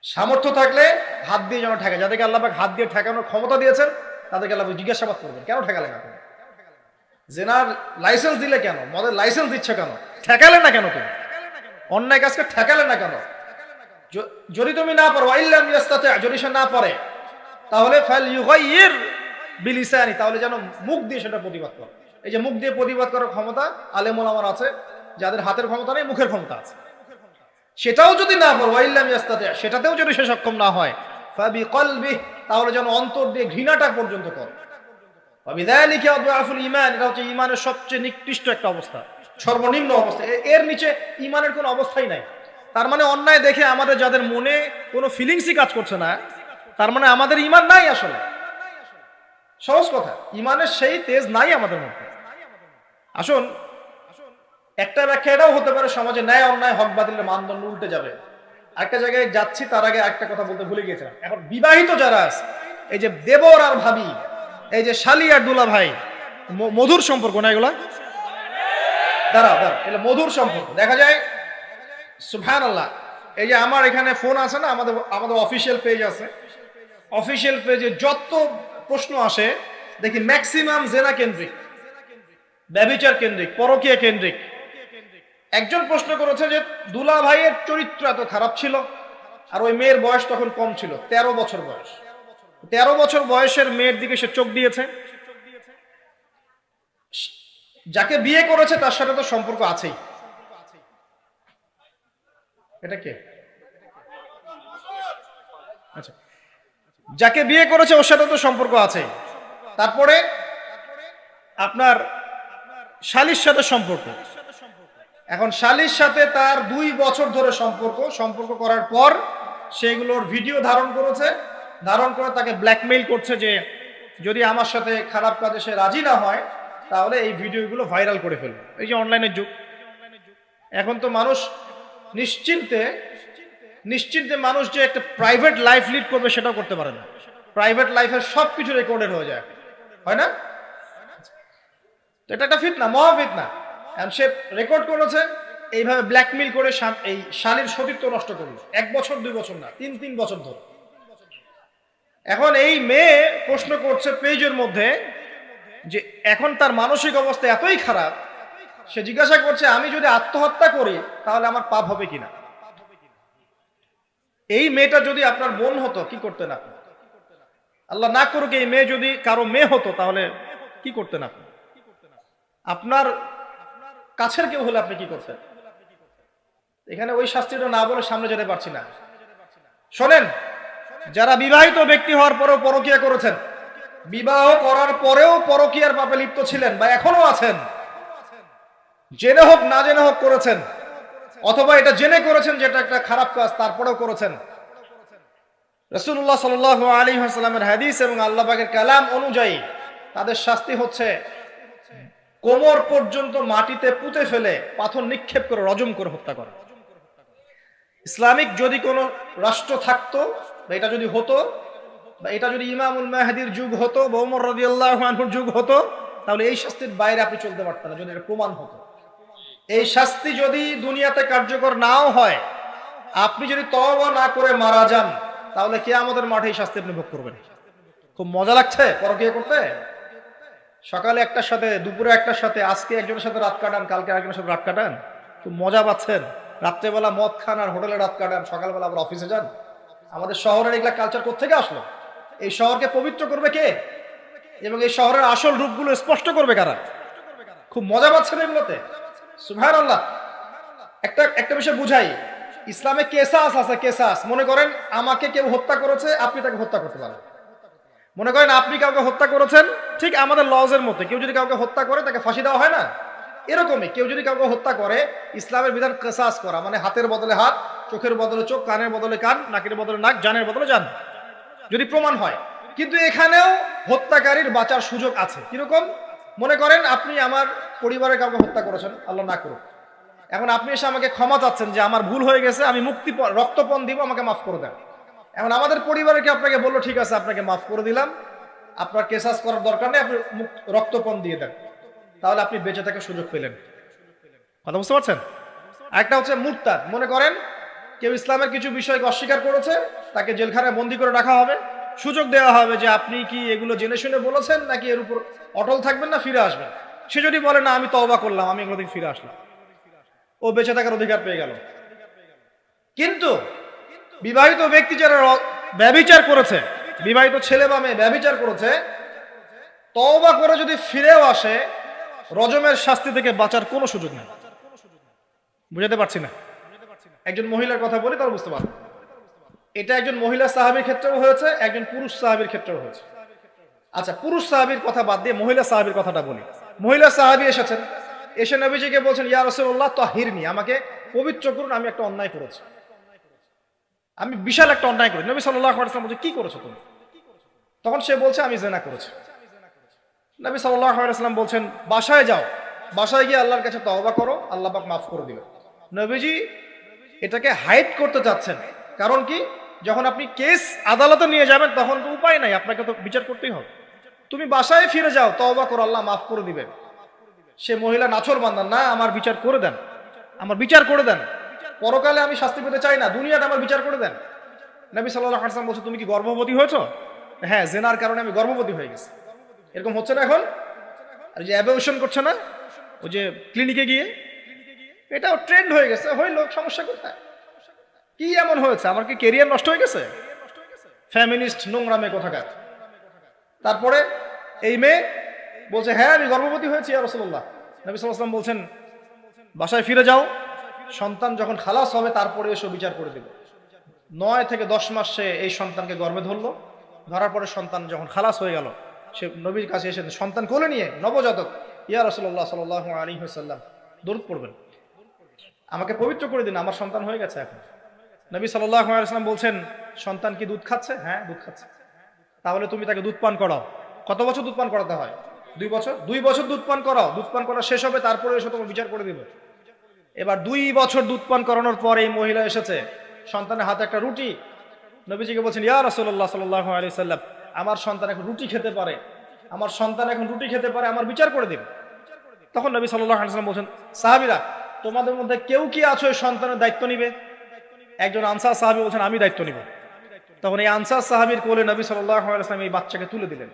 Speaker 1: সামর্থ্য থাকলে হাত দিয়ে যেন ঠেকায়। যাদেরকে আল্লাহ পাক হাত দিয়ে ঠেকানোর ক্ষমতা দিয়েছেন তাদেরকে আল্লাহ জিজ্ঞাসাবাদ করবেন, কেন ঠেকালে না? জেনার লাইসেন্স দিলে কেন? মদের লাইসেন্স দিচ্ছ কেন? ঠেকালে না কেন? তুমি অন্যায় কাজকে ঠেকালে না কেন? যদি তুমি না পারো, ইল্লাম ইয়াস্তাতি', যদি সে না পারে, তাহলে ফাল ইউগাইয়ির বিলিসানি, তাহলে যেন মুখ দিয়ে সেটা প্রতিবাদ করে। এই যে মুখ দিয়ে প্রতিবাদ করার ক্ষমতা আলেম ওলামার আছে, যাদের হাতের ক্ষমতা নেই, মুখের ক্ষমতা আছে। সেটাও যদি না পারো, ইল্লাম ইয়াস্তাতি', সেটাতেও যদি সে সক্ষম না হয়, ফাবিকলবিহি, তাহলে যেন অন্তর দিয়ে ঘৃণাটা পর্যন্ত করে। ওয়াবিযালিকা আদআফুল ঈমান, এটা হচ্ছে ঈমানের সবচেয়ে নিকৃষ্ট একটা অবস্থা, সর্বনিম্ন অবস্থা। এর নিচে ঈমানের কোনো অবস্থাই নাই। তার মানে অন্যায় দেখে আমাদের যাদের মনে কোনো ফিলিংসই কাজ করছে না, তার মানে আমাদের ঈমান নাই। আসলে সহজ কথা, ঈমানের সেই তেজ নাই আমাদের মধ্যে। আসুন, একটা ব্যাখ্যা এটাও হতে পারে, সমাজে ন্যায় অন্যায় হক বাতিলের মানদণ্ড উল্টে যাবে। একটা জায়গায় যাচ্ছি, তার আগে একটা কথা বলতে ভুলে গিয়েছিলাম। এখন বিবাহিত যারা আছে, এই যে দেবর আর ভাবি, এই যে শালি আর দুলা ভাই, মধুর সম্পর্ক না এগুলা? দাঁড়াও, এটা মধুর সম্পর্ক। দেখা যায় সুবহানাল্লাহ, এই যে আমার এখানে ফোন আছে না, আমাদের অফিসিয়াল পেজ আছে, অফিসিয়াল পেজে যত প্রশ্ন আসে দেখি ম্যাক্সিমাম জেনা কেন্দ্রিক, ব্যভিচার কেন্দ্রিক, পরকীয়া কেন্দ্রিক। একজন প্রশ্ন করেছে যে দুলা ভাইয়ের চরিত্র এত খারাপ ছিল, আর ওই মেয়ের বয়স তখন কম ছিল, 13 বছর বয়স। 13 বছর বয়সের মেয়ের দিকে সে চোখ দিয়েছে। যাকে বিয়ে করেছে তার সাথে তো সম্পর্ক আছেই, এটা কে? আচ্ছা, যাকে বিয়ে করেছে ওর সাথে তো সম্পর্ক আছে। তারপরে আপনার শালীর সাথে সম্পর্ক। এখন শালীর সাথে তার 2 বছর ধরে সম্পর্ক করার পর সেগুলোর ভিডিও ধারণ করেছে, ধারণ করে তাকে ব্ল্যাকমেইল করছে যে যদি আমার সাথে খারাপ কাজে সে রাজি না হয় তাহলে এই ভিডিওগুলো ভাইরাল করে ফেলবে। এই যে অনলাইনের যুগ, এখন তো মানুষ নিশ্চিন্তে মানুষ যে একটা প্রাইভেট লাইফ লিড করবে সেটাও করতে পারে না। প্রাইভেট লাইফের সবকিছু রেকর্ডেড হয়ে যায়, হয় না? এটা একটা ফিতনা, মহা ফিতনা। সে রেকর্ড করেছে, এইভাবে ব্ল্যাকমেইল করে এই শালীর সতীত্ব নষ্ট করলো 1 বছর 2 বছর না, 3 বছর ধরে। এখন এই মেয়ে প্রশ্ন করছে পেজের মধ্যে যে এখন তার মানসিক অবস্থা এতই খারাপ, সে জিজ্ঞাসা করছে আমি যদি আত্মহত্যা করি তাহলে আমার পাপ হবে কিনা। এই মেয়েটা যদি আপনার বোন হতো কি করতেন আপনি? আল্লাহ না করুক এই মেয়ে যদি কারো মেয়ে হতো তাহলে কি করতেন আপনি? আপনার কাছের কেউ হলে আপনি কি করতেন? এখানে ওই শাস্তিটা না বলে সামনে যেতে পারছি না। শোনেন, যারা বিবাহিত ব্যক্তি হওয়ার পরেও পরকীয়া করেছেন, বিবাহ করার পরেও পরকীয়ার পাপে লিপ্ত ছিলেন বা এখনো আছেন, জেনে হোক না জেনে হোক করেছেন, অথবা এটা জেনে করেছেন যেটা একটা খারাপ কাজ তারপরেও করেছেন, রাসূলুল্লাহ সাল্লাল্লাহু আলাইহি ওয়াসাল্লামের হাদিস এবং আল্লাহ পাকের কালাম অনুযায়ী তাদের শাস্তি হচ্ছে কোমর পর্যন্ত মাটিতে পুঁতে ফেলে পাথর নিক্ষেপ করে রজম করে হত্যা করা। ইসলামিক যদি কোনো রাষ্ট্র থাকতো বা এটা যদি হতো, বা এটা যদি ইমামুল মাহদির যুগ হতো বা ওমর রাদিয়াল্লাহু আনহুর যুগ হতো, তাহলে এই শাস্তির বাইরে আপনি চলতে পারতেন না যদি এটা প্রমাণ হতো। এই শাস্তি যদি দুনিয়াতে কার্যকর নাও হয়, আপনি যদি তওবা না করে মারা যান তাহলে কিয়ামতের মাঠে এই শাস্তি আপনি ভোগ করবেন। খুব মজা লাগছে পরকীয়া করতে। সকালে একটার সাথে, দুপুরে একটার সাথে, আজকে একজনের সাথে রাত কাটান, কালকে আরেকজনের সাথে রাত কাটান, খুব মজা পাচ্ছেন। রাত্রেবেলা মদ খান আর হোটেলে রাত কাটান, সকালবেলা আবার অফিসে যান। আমাদের শহরের এগুলা কালচার কোত্থেকে আসলো? এই শহরকে পবিত্র করবে কে এবং এই শহরের আসল রূপগুলো স্পষ্ট করবে কারা? খুব মজা পাচ্ছেন এগুলোতে। সুবহানাল্লাহ। একটা বিষয় বুঝাই, ইসলামে কেসাস আছে, কেসাস। মনে করেন আমাকে কেউ হত্যা করেছে, আপনি তাকে হত্যা করতে পারেন। মনে করেন আপনি কাউকে হত্যা করেছেন, ঠিক আমাদের লজের মধ্যে কেউ যদি কাউকে হত্যা করে তাকে ফাঁসি দেওয়া হয় না, এরকমই কেউ যদি কাউকে হত্যা করে ইসলামের বিধান কেসাস করা, মানে হাতের বদলে হাত, চোখের বদলে চোখ, কানের বদলে কান, নাকের বদলে নাক, জানের বদলে জান, যদি প্রমাণ হয়। কিন্তু এখানেও হত্যাকারীর বাঁচার সুযোগ আছে। কিরকম? মনে করেন আপনি আমার পরিবারের কাউকে হত্যা করেছেন, আল্লাহ না করুক। এখন আপনি এসে আমাকে ক্ষমা চাচ্ছেন যে আমার ভুল হয়ে গেছে, আমি রক্তপণ দিব, আমাকে মাফ করে দেন। এখন আমাদের পরিবারে কি আপনাকে বললো ঠিক আছে আপনাকে মাফ করে দিলাম, আপনার কেসাস করার দরকার নেই, আপনি রক্তপণ দিয়ে দেন, তাহলে আপনি বেঁচে থাকার সুযোগ পেলেন। কথা বুঝতে পারছেন? একটা হচ্ছে মুরতাদ। মনে করেন কেউ ইসলামের কিছু বিষয়কে অস্বীকার করেছে, তাকে জেলখানায় বন্দি করে রাখা হবে, সুযোগ দেওয়া হবে যে আপনি কি এগুলো জেনে শুনে বলেছেন নাকি এর উপর অটল থাকবেন না ফিরে আসবেন। সে যদি বলে না আমি তওবা করলাম, আমি এগুলো থেকে ফিরে আসলাম, ও বেঁচে থাকার অধিকার পেয়ে গেল। কিন্তু বিবাহিত ব্যক্তি যারা ব্যভিচার করেছে, বিবাহিত ছেলে বা মেয়ে ব্যভিচার করেছে, তওবা করে যদি ফিরেও আসে, রজমের শাস্তি থেকে বাঁচার কোনো সুযোগ নেই। বুঝাতে পারছি না? একজন মহিলার কথা বলি তাহলে বুঝতে পারবেন। এটা একজন মহিলা সাহাবীর ক্ষেত্রেও হয়েছে, একজন পুরুষ সাহাবীর ক্ষেত্রেও হয়েছে। আচ্ছা, পুরুষ সাহাবীর কথা বাদ দিয়ে মহিলা সাহাবীর কথাটা বলি। মহিলা সাহাবী এসেছেন, এসে নবীজিকে বলছেন ইয়া রাসূলুল্লাহ তাহিরনি, আমাকে পবিত্র করুন, আমি একটা অন্যায় করেছি, আমি বিশাল একটা অন্যায় করেছি। নবী সাল্লাল্লাহু আলাইহি ওয়াসাল্লাম বলছে কি করেছো তুমি? তখন সে বলছে আমি জিনা করেছি। নবী সাল্লাল্লাহু আলাইহি ওয়াসাল্লাম বলছেন বাসায় যাও, বাসায় গিয়ে আল্লাহর কাছে তওবা করো, আল্লাহ পাক মাফ করে দিবেন। নবীজি এটাকে হাইড করতে চাচ্ছেন, কারণ কি যখন আপনি কেস আদালতে নিয়ে যাবেন তখন তো উপায় নাই, আপনাকে তো বিচার করতেই হবে। তুমি বাসায় ফিরে যাও, তওবা করো, আল্লাহ মাফ করে দিবেন। সে মহিলা নাছোড়বান্দা, না আমার বিচার করে দেন, আমার বিচার করে দেন, পরকালে আমি শাস্তি পেতে চাই না, দুনিয়াতে আমার বিচার করে দেন। নবী সাল্লাল্লাহু আলাইহি ওয়াসাল্লাম বলছে তুমি কি গর্ভবতী হয়েছো? হ্যাঁ, জেনার কারণে আমি গর্ভবতী হয়ে গেছি। এরকম হচ্ছে না এখন? আর যে অ্যাবর্শন করছে না ওই যে ক্লিনিকে গিয়ে, এটাও ট্রেন্ড হয়ে গেছে, হইলো, সমস্যা কোথায়? কি এমন হয়েছে? আমার কি ক্যারিয়ার নষ্ট হয়ে গেছে? ফ্যামিনিস্ট নোংরা মেয়ে কোথাকার। তারপরে এই মেয়ে বলছে হ্যাঁ আমি গর্ভবতী হয়েছি ইয়া রাসূলুল্লাহ। নবী সাল্লাল্লাহু আলাইহি ওয়াসাল্লাম বলছেন বাসায় ফিরে যাও, সন্তান যখন খালাস হবে তারপরে এসে বিচার করে দেবে। 9 থেকে 10 মাস সে এই সন্তানকে গর্ভে ধরলো, ধরার পরে সন্তান যখন খালাস হয়ে গেল, সে নবীর কাছে এসে সন্তান কোলে নিয়ে নবজাতক, ইয়া রাসূলুল্লাহ সাল্লাল্লাহু আলাইহি ওয়াসাল্লাম দরুদ পড়বেন, আমাকে পবিত্র করে দিন, আমার সন্তান হয়ে গেছে এখন। নবী সাল্লাল্লাহু আলাইহি ওয়াসাল্লাম বলছেন, সন্তান কি দুধ খাচ্ছে? হ্যাঁ, দুধ খাচ্ছে। তাহলে তুমি তাকে দুধ পান করাও। কত বছর দুধ পান করাতে হয়? 2 বছর। 2 বছর দুধ পান করাও, দুধ পান করা শেষ হবে তারপরে এসে তোমার বিচার করে দিবে। এবার 2 বছর দুধ পান করানোর পর এই মহিলা এসেছে, সন্তানের হাতে একটা রুটি, নবীজিকে বলছেন, ইয়া রাসূলুল্লাহ সাল্লাল্লাহু আলাইহি ওয়াসাল্লাম, আমার সন্তান এখন রুটি খেতে পারে, আমার সন্তান এখন রুটি খেতে পারে, আমার বিচার করে দিন। তখন নবী সাল্লাল্লাহু আলাইহি ওয়াসাল্লাম বলছেন, সাহাবীরা, তোমাদের মধ্যে কেউ কি আছো এই সন্তানের দায়িত্ব নিবে? একজন আনসার সাহাবী বলছেন, আমি দায়িত্ব নিব। তখন এই আনসার সাহাবীর কোলে নবী সাল্লাল্লাহু আলাইহি ওয়াসাল্লাম এই বাচ্চাকে তুলে দিলেন।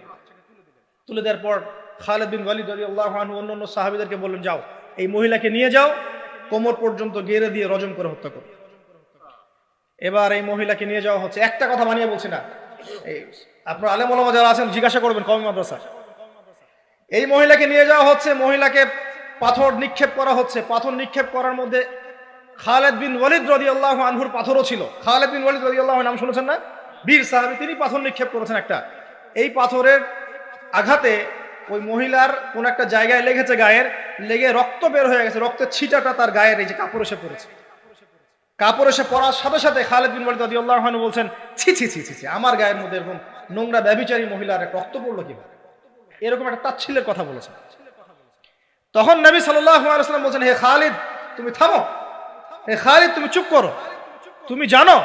Speaker 1: তুলে দেওয়ার পর খালিদ বিন ওয়ালিদ রাদিয়াল্লাহু আনহু অন্যান্য সাহাবীদেরকে বললেন, যাও এই মহিলাকে নিয়ে যাও, কোমর পর্যন্ত গেড়ে দিয়ে রজম করে হত্যা করো। এবার এই মহিলাকে নিয়ে যাওয়া হচ্ছে, একটা কথা বানিয়ে বলছি না, এই আপনার আলেম ওলামা যারা আছেন জিজ্ঞাসা করবেন কওমি মাদ্রাসা। এই মহিলাকে নিয়ে যাওয়া হচ্ছে, মহিলাকে পাথর নিক্ষেপ করা হচ্ছে। পাথর নিক্ষেপ করার মধ্যে খালিদ বিন ওয়ালিদ রাদিয়াল্লাহু আনহুর পাথরও ছিল। খালিদ বিন ওয়ালিদ রাদিয়াল্লাহু আনহু নাম শুনেছেন না? বীর সাহাবী, তিনি পাথর নিক্ষেপ করেছেন একটা। এই পাথরের আঘাতে ওই মহিলার কোন একটা জায়গায় লেগেছে, গায়ের লেগে রক্ত বের হয়ে গেছে, রক্তের ছিটাটা তার গায়ের এই যে কাপড় এসে পড়েছে। কাপড় এসে পড়ার সাথে সাথে খালিদ বিন ওয়ালিদ রাদিয়াল্লাহু আনহু বলছেন, ছি ছি ছি ছি, আমার গায়ের মধ্যে এরকম নোংরা ব্যভিচারী মহিলার রক্ত পড়লো কিভাবে? এরকম একটা তাচ্ছিল্যের কথা বলেছেন। তখন নবী সাল্লাল্লাহু আলাইহি ওয়াসাল্লাম বলছেন, হে খালিদ তুমি থামো, হে খালিদ তুমি চুপ করো, তুমি জানো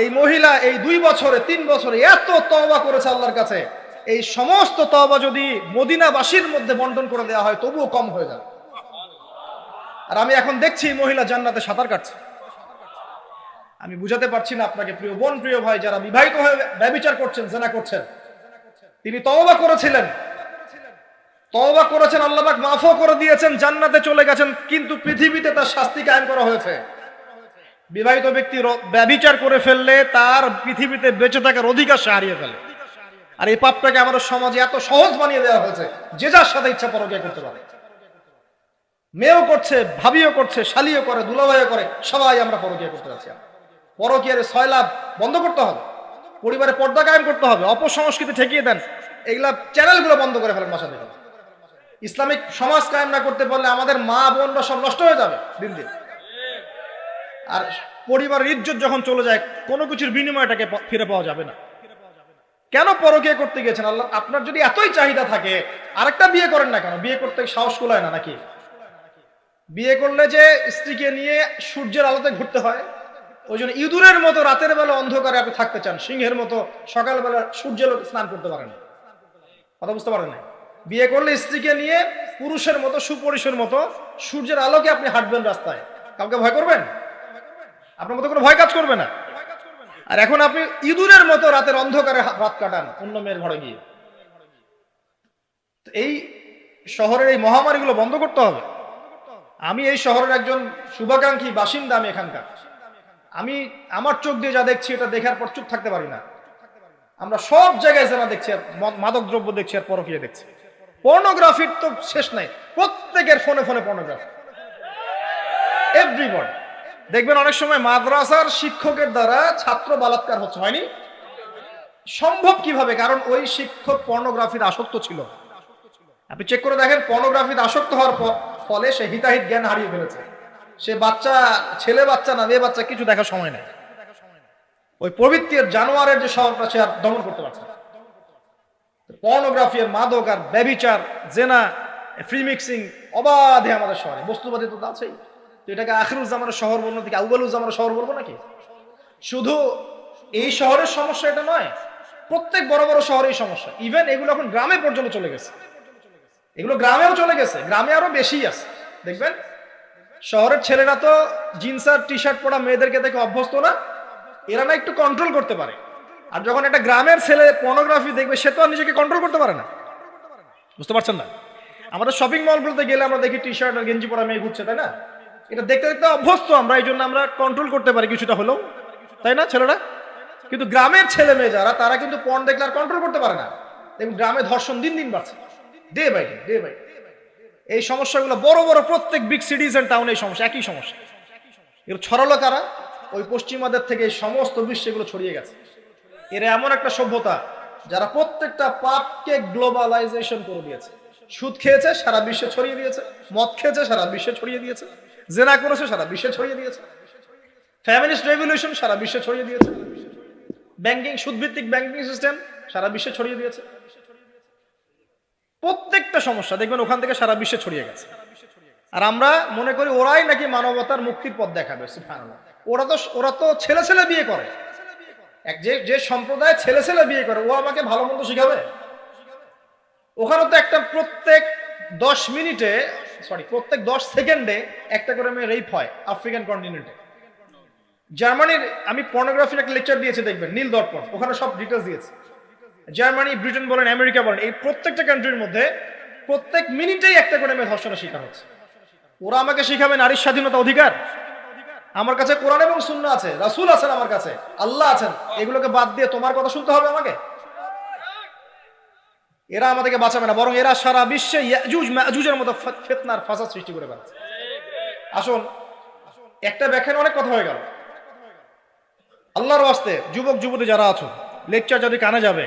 Speaker 1: এই মহিলা এই 2 বছরে 3 বছরে এত তওবা করেছে আল্লাহর কাছে, এই সমস্ত তওবা যদি মদিনাবাসীর মধ্যে বন্টন করে দেওয়া হয় তবুও কম হয়ে যাবে। আর আমি এখন দেখছি এই মহিলা জান্নাতে সাঁতার কাটছে। আমি বুঝাতে পারছি না আপনাকে প্রিয় বোন, প্রিয় ভাই, যারা বিবাহিত হয়ে ব্যভিচার করছেন, জিনা করছেন, তিনি তওবা করেছিলেন, তওবা করেছেন, আল্লাহ পাক মাফও করে দিয়েছেন, জান্নাতে চলে গেছেন, কিন্তু পৃথিবীতে তার শাস্তি কায়েম করা হয়েছে। বিবাহিত ব্যক্তি ব্যভিচার করে ফেললে তার পৃথিবীতে বেঁচে থাকার অধিকার সে হারিয়ে ফেলে। আর এই পাপটাকে আমাদের সমাজে এত সহজ বানিয়ে দেওয়া হয়েছে, যে যার সাথে ইচ্ছা পরকীয়া করতে পারে। মেয়েও করছে, ভাবিও করছে, শালিও করে, দুলাভাইও করে, সবাই আমরা পরকীয়া করতে যাচ্ছি। পরকীয়ার সয়লাভ বন্ধ করতে হবে, পরিবারে পর্দা কায়েম করতে হবে, অপসংস্কৃতি ঠেকিয়ে দেন, এগুলা চ্যানেলগুলো বন্ধ করে ফেলেন বাসা থেকে। ইসলামিক সমাজ কায়েম না করতে পারলে আমাদের মা বোনরা সব নষ্ট হয়ে যাবে দিন দিন। আর পরিবারের ইজ্জত যখন চলে যায়, কোনো কিছুর বিনিময়টাকে ফিরে পাওয়া যাবে না। কেন পরকীয়া করতে গেছেন? আল্লাহ, আপনার যদি এতই চাহিদা থাকে আরেকটা বিয়ে করেন না কেন? বিয়ে করতে সাহস কুলায় না নাকি? বিয়ে করলে যে স্ত্রীকে নিয়ে সূর্যের আলোতে ঘুরতে হয়, ওই জন্য ইঁদুরের মতো রাতের বেলা অন্ধকারে আপনি থাকতে চান, সিংহের মতো সকালবেলা সূর্যের আলোতে স্নান করতে পারেন না। কথা বুঝতে পারেন না? বিয়ে করলে স্ত্রীকে নিয়ে পুরুষের মতো, সুপুরুষের মতো সূর্যের আলোকে আপনি হাঁটবেন রাস্তায়, কাউকে ভয় করবেন? আপনার মতো কোনো ভয় কাজ করবে না। আর এখন আপনি ইঁদুরের মতো রাতের অন্ধকারে রাত কাটান অন্য মেয়ের ঘরে গিয়ে। এই শহরের এই মহামারীগুলো বন্ধ করতে হবে। আমি এই শহরের একজন শুভাকাঙ্ক্ষী বাসিন্দা, আমি এখানকার, আমি আমার চোখ দিয়ে যা দেখছি এটা দেখার পর চুপ থাকতে পারি না। আমরা সব জায়গায় জানা দেখছি, আর মাদক দ্রব্য দেখছি, আর পরকীয়া দেখছি। পর্নোগ্রাফির তো শেষ নাই, প্রত্যেকের ফোনে ফোনে পর্নোগ্রাফি, এভরিবডি। দেখবেন অনেক সময় মাদ্রাসার শিক্ষকের দ্বারা ছাত্র বালাৎকার হচ্ছে, হয়নি? সম্ভব কিভাবে? কারণ ওই শিক্ষক পর্নোগ্রাফির আসক্ত ছিল। আপনি চেক করে দেখেন, পর্নোগ্রাফিতে আসক্ত হওয়ার ফলে সে হিতাহিত জ্ঞান হারিয়ে ফেলেছে। সে বাচ্চা, ছেলে বাচ্চা না মেয়ে বাচ্চা, কিছু দেখার সময় নেই। ওই প্রবৃত্তির জানোয়ারের যে স্বভাবটা সে আর দমন করতে পারছে না। পর্নোগ্রাফি, মাদক, আর ব্যভিচার, জেনা, ফ্রি মিক্সিং অবাধে আমাদের শহরে। বস্তুবাদী তো আছেই। তো এটাকে আখিরুজ্জামানের শহর বলবো নাকি আউয়ালুজ্জামানের শহর বলবো নাকি? শুধু এই শহরের সমস্যা এটা নয়, প্রত্যেক বড় বড় শহরেই সমস্যা। ইভেন এগুলো এখন গ্রামে পর্যন্ত চলে গেছে, এগুলো গ্রামেও চলে গেছে, গ্রামে আরো বেশি আছে। দেখবেন শহরের ছেলেরা তো জিন্স আর টি শার্ট পরা মেয়েদেরকে দেখে অভ্যস্ত না, এরা না একটু কন্ট্রোল করতে পারে। আর যখন একটা গ্রামের ছেলে পর্নোগ্রাফি দেখবে, সে তো আর নিজেকে কন্ট্রোল করতে পারে না। বুঝতে পারছেন না? আমাদের শপিং মলগুলোতে গেলে আমরা দেখি টি শার্ট আর গেঞ্জি পরা মেয়ে ঘুরছে, তাই না? এটা দেখতে দেখতে অভ্যস্ত আমরা, এই জন্য আমরা কন্ট্রোল করতে পারি কিছুটা হলেও, তাই না ছেলেরা? কিন্তু গ্রামের ছেলে মেয়ে যারা, তারা কিন্তু পর্ন দেখলে আর কন্ট্রোল করতে পারে না। এবং গ্রামে ধর্ষণ দিন দিন বাড়ছে, day by day, day by day. এই সমস্যাগুলো বড় বড় প্রত্যেক বিগ সিটিজ এন্ড টাউনে এই সমস্যা, একই সমস্যা। এগুলো ছড়ালো কারা? ওই পশ্চিমাদের থেকে এই সমস্ত বিশ্বে এগুলো ছড়িয়ে গেছে। এরা এমন একটা সভ্যতা যারা প্রত্যেকটা পাপকে গ্লোবালাইজেশন করে দিয়েছে। সুদ খেয়েছে, সারা বিশ্বে ছড়িয়ে দিয়েছে। মদ খেয়েছে, সারা বিশ্বে ছড়িয়ে দিয়েছে। জেনা করেছে, সারা বিশ্বে ছড়িয়ে দিয়েছে। ফ্যামিলিস্ট রেভলিউশন সারা বিশ্বে ছড়িয়ে দিয়েছে। ব্যাংকিং, সুদভিত্তিক ব্যাংকিং সিস্টেম সারা বিশ্বে ছড়িয়ে দিয়েছে। প্রত্যেকটা সমস্যা দেখবেন ওখান থেকে সারা বিশ্বে ছড়িয়ে গেছে। আর আমরা মনে করি ওরাই নাকি মানবতার মুক্তির পথ দেখাবে। সুবহানাল্লাহ। ওরা তো ছেলে ছেলে বিয়ে করে। যে সম্প্রদায় ছেলে ছেলে বিয়ে করে ও আমাকে ভালো মন্দ শিখাবে? ওখানে তো একটা প্রত্যেক 10 সেকেন্ডে একটা করে মেয়ে রেপ হয় আফ্রিকান কন্টিনেন্টে। জার্মানির আমি পর্নোগ্রাফির একটা লেকচার দিয়েছি, দেখবেন নীল দর্পণ, ওখানে সব ডিটেলস দিয়েছে। জার্মানি, ব্রিটেন বলেন, আমেরিকা বলেন, এই প্রত্যেকটা কান্ট্রির মধ্যে প্রত্যেক মিনিটেই একটা করে মেয়ে ধর্ষণের শিকার হচ্ছে। ওরা আমাকে শিখাবে নারীর স্বাধীনতা অধিকার? আমার কাছে কোরআন এবং সুন্নাহ আছে, রাসূল আছেন, আমার কাছে আল্লাহ আছেন। এগুলোকে বাদ দিয়ে তোমার কথা শুনতে হবে আমাকে? এরা আমাদেরকে বাঁচাবে না, বরং এরা সারা বিশ্বে ইয়াজুজ মাজুজের মতো ফিতনার ফাসাদ সৃষ্টি করে বেড়াচ্ছে। আসুন, একটা ব্যাখ্যায় অনেক কথা হয়ে গেল। আল্লাহর ওয়াস্তে যুবক যুবতী যারা আছো, লেকচার যদি কানে যাবে,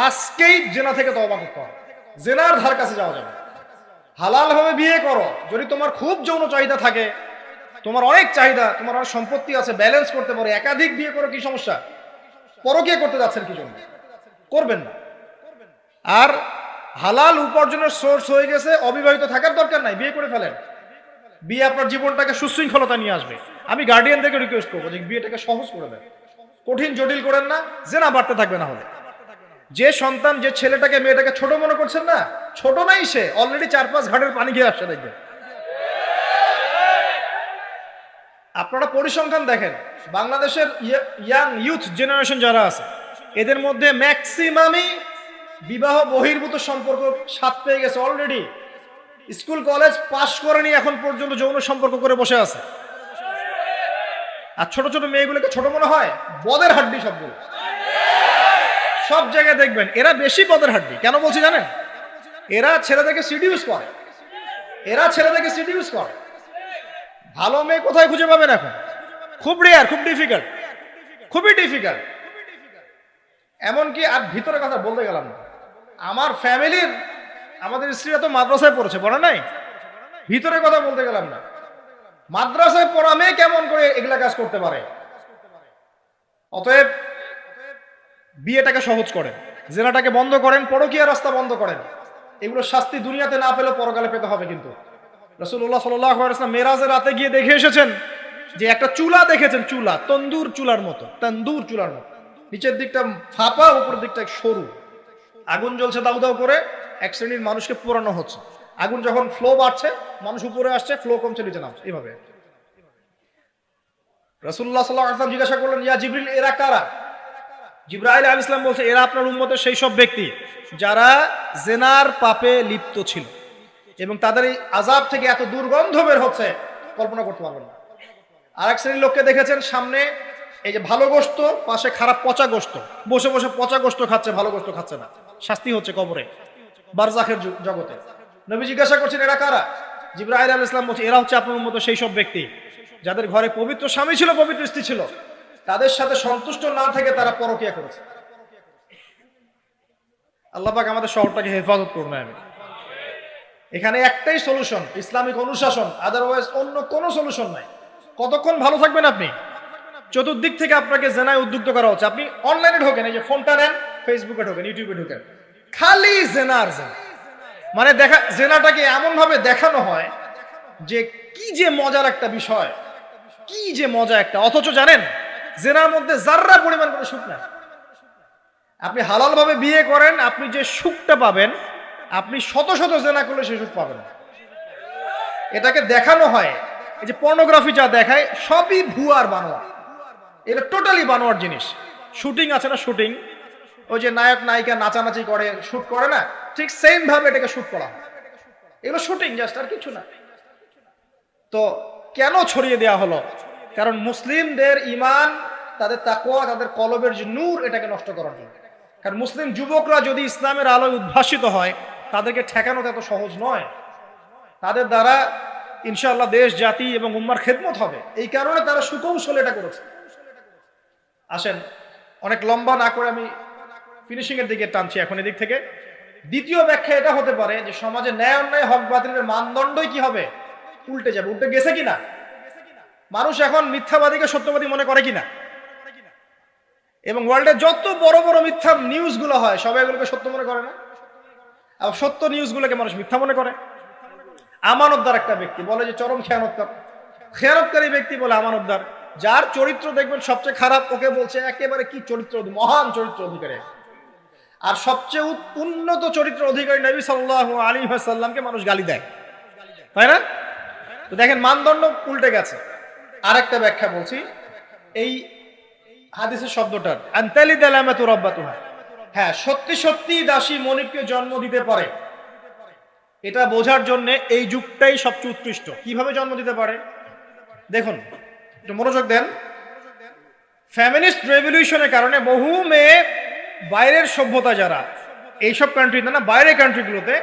Speaker 1: আজকেই জেনা থেকে তওবা করতে হবে। জেনার ধার কাছে যাওয়া যাবে। হালাল ভাবে বিয়ে করো। যদি তোমার খুব যৌন চাহিদা থাকে, তোমার অনেক চাহিদা, তোমার অনেক সম্পত্তি আছে, ব্যালেন্স করতে পারো, একাধিক বিয়ে করো, কি সমস্যা? পরকীয়া করতে যাচ্ছেন কি জন্য? করবেন না। আর হালাল উপার্জনের সোর্স হয়ে গেছে, অবিবাহিত থাকার দরকার নাই, বিয়ে করে ফেলেন। বিয়ে আপনার জীবনটাকে সুশৃঙ্খলতা নিয়ে আসবে। আমি গার্ডিয়ানদেরকে রিকোয়েস্ট করবো যে বিয়েটাকে সহজ করে দেন, কঠিন জটিল করেন না, জেনা বাড়তে থাকবে। না হলে যে সন্তান, যে ছেলেটাকে মেয়েটাকে ছোট মনে করছেন না, ছোট নাই, সে অলরেডি 4-5 ঘাটের পানি খেয়ে আসছে। দেখবেন, আপনারা পরিসংখ্যান দেখেন, বাংলাদেশের ইয়াং ইউথ জেনারেশন যারা আছে, এদের মধ্যে ম্যাক্সিমামই বিবাহ বহির্ভূত সম্পর্ক স্বাদ পেয়ে গেছে অলরেডি। স্কুল কলেজ পাশ করেনি, এখন পর্যন্ত যৌন সম্পর্ক করে বসে আছে। আর ছোট ছোট মেয়েগুলোকে ছোট মনে হয়, বদের হাড্ডি সবগুলো। সব জায়গায় দেখবেন এরা বেশি বদের হাড্ডি। কেন বলছি জানেন? এরা ছেলেদেরকে সিডিউস করে। ভালো মেয়ে কোথায় খুঁজে পাবেন এখন? খুব রেয়ার, খুব ডিফিকাল্ট, খুবই ডিফিকাল্ট। এমনকি আর ভিতরে কথা বলতে গেলাম না, আমার ফ্যামিলির, আমাদের স্ত্রীরা তো মাদ্রাসায় পড়েছে, পড়ে নাই? ভিতরে কথা বলতে গেলাম না, মাদ্রাসায় পড়া মেয়ে কেমন করে এগুলা কাজ করতে পারে? অতএব বিয়েটাকে সহজ করেন, জেনাটাকে বন্ধ করেন, পরকীয়ার রাস্তা বন্ধ করেন। এগুলো শাস্তি দুনিয়াতে না পেলে পরকালে পেতে হবে। কিন্তু রাসূলুল্লাহ সাল্লাল্লাহু আলাইহি ওয়াসাল্লাম মেরাজের রাতে গিয়ে দেখে এসেছেন যে একটা চুলা দেখেছেন, চুলা তন্দুর চুলার মতো, নিচের দিকটা ফাঁপা, উপরের দিকটা সরু, আগুন জ্বলছে দাউ দাউ করে, এক শ্রেণীর মানুষকে পোড়ানো হচ্ছে। আগুন যখন ফ্লো বাড়ছে, মানুষ উপরে আসছে, ফ্লো কমছে, নিচে নামছে, এইভাবে। রাসূলুল্লাহ সাল্লাল্লাহু আলাইহি ওয়াসাল্লাম জিজ্ঞাসা করলেন, ইয়া জিবরিল, এরা কারা? জিবরাইল আলাইহিস সালাম বলছে, এরা আপনার উম্মতের সেই সব ব্যক্তি যারা জেনার পাপে লিপ্ত ছিল, এবং তাদের এই আযাব থেকে এত দুর্গন্ধ বের হচ্ছে কল্পনা করতে পারবেন না। আরেক শ্রেণীর লোককে দেখেছেন, সামনে এই যে ভালো গোশত, পাশে খারাপ পচা গোশত, বসে বসে পচা গোশত খাচ্ছে, ভালো গোশত খাচ্ছে না। শাস্তি হচ্ছে কবরে, বারজাখের জগতে। নবী জিজ্ঞাসা করছেন, এরা কারা? জিবরাইল আলাইহিস সালাম বলছে, এরা হচ্ছে আপনার উম্মতের সেই সব ব্যক্তি যাদের ঘরে পবিত্র স্বামী ছিল, পবিত্র স্ত্রী ছিল, তাদের সাথে সন্তুষ্ট না থেকে তারা পরকীয়া করেছে। আল্লাহ পাক আমাদের শহরটাকে হেফাজত করুন। আমি এখানে একটাই সলিউশন, ইসলামিক অনুশাসন, আদারওয়াইজ অন্য কোনো সলিউশন নাই। কতক্ষণ ভালো থাকবেন আপনি? চতুর্দিক থেকে আপনাকে জেনায় উদ্যুক্ত করা হচ্ছে। আপনি অনলাইনে ঢোকেন, এই যে ফোনটা নেন, ফেসবুকে ঢোকেন, ইউটিউবে ঢোকেন, খালি জেনার জেনা। মানে জেনাটাকে এমন ভাবে দেখানো হয় যে কি যে মজার একটা বিষয়, কি যে মজা একটা। অথচ জানেন, জেনার মধ্যে যাররা পরিমাণ কোনো সুখ নাই। আপনি হালাল ভাবে বিয়ে করেন, আপনি যে সুখটা পাবেন, আপনি শত শত জেনা করলে সে সুখ পাবেন না। এটাকে দেখানো হয়, এই যে পর্নোগ্রাফি যা দেখায়, সবই ভুয়ার বানোয়ার। এটা টোটালি বানোয়ার জিনিস। শুটিং আছে না, শুটিং, ওই যে নায়ক নায়িকা নাচানাচি করে, শুট করে না, ঠিক সেম ভাবে এটাকে শুট করা হয়। এগুলো শুটিং, জাস্ট, আর কিছু না। তো কেন ছড়িয়ে দেওয়া হলো? কারণ মুসলিমদের ঈমান, তাদের তাকওয়া, তাদের কলবের যে নূর, এটাকে নষ্ট করার জন্য। কারণ মুসলিম যুবকরা যদি ইসলামের আলোয় উদ্ভাসিত হয়, তাদেরকে ঠেকানো এত সহজ নয়। তাদের দ্বারা ইনশাআল্লাহ দেশ জাতি এবং উম্মার খেদমত হবে, এই কারণে তারা সুকৌশলে এটা করেছে। আসেন, অনেক লম্বা না করে আমি ফিনিশিং এর দিকে টানছি এখন এদিক থেকে। দ্বিতীয় ব্যাখ্যা এটা হতে পারে যে সমাজে ন্যায় অন্যায় হক বাতিলের মানদণ্ডই কি হবে, উল্টে যাবে। উল্টে গেছে কিনা? মানুষ এখন মিথ্যাবাদীকে সত্যবাদী মনে করে কিনা? এবং ওয়ার্ল্ডে যত বড় বড় মিথ্যা নিউজগুলো হয় সবাই এগুলোকে সত্য মনে করে না? আর সত্য নিউজগুলোকে মানুষ মিথ্যা মনে করে। আমানতদার একটা ব্যক্তি বলে যে চরম খেয়ানতকারী ব্যক্তি বলে আমানতদার। যার চরিত্র দেখবেন সবচেয়ে খারাপ, ওকে বলছে একেবারে কি চরিত্র, মহান চরিত্র অধিকারী। আর সবচেয়ে উন্নত চরিত্র অধিকারী নবী সাল্লাল্লাহু আলাইহি ওয়াসাল্লামকে মানুষ গালি দেয়, তাই না? তো দেখেন মানদণ্ড উল্টে গেছে। আরেকটা ব্যাখ্যা বলছি এই হাদিসের শব্দটার, আনতালিদ আলামাতু রাব্বাতুহা। হ্যাঁ, সত্যি সত্যি দাসী মনিবকে জন্ম দিতে পারে, এটা বোঝার জন্য এই যুগটাই সবচেয়ে উৎকৃষ্ট। কিভাবে জন্ম দিতে পারে দেখুন, একটু মনোযোগ দেন। ফ্যামিনিস্ট রেভলিউশনের কারণে বহু মেয়ে বাইরের সভ্যতা, যারা এইসব কান্ট্রিতে না, বাইরের কান্ট্রিগুলোতে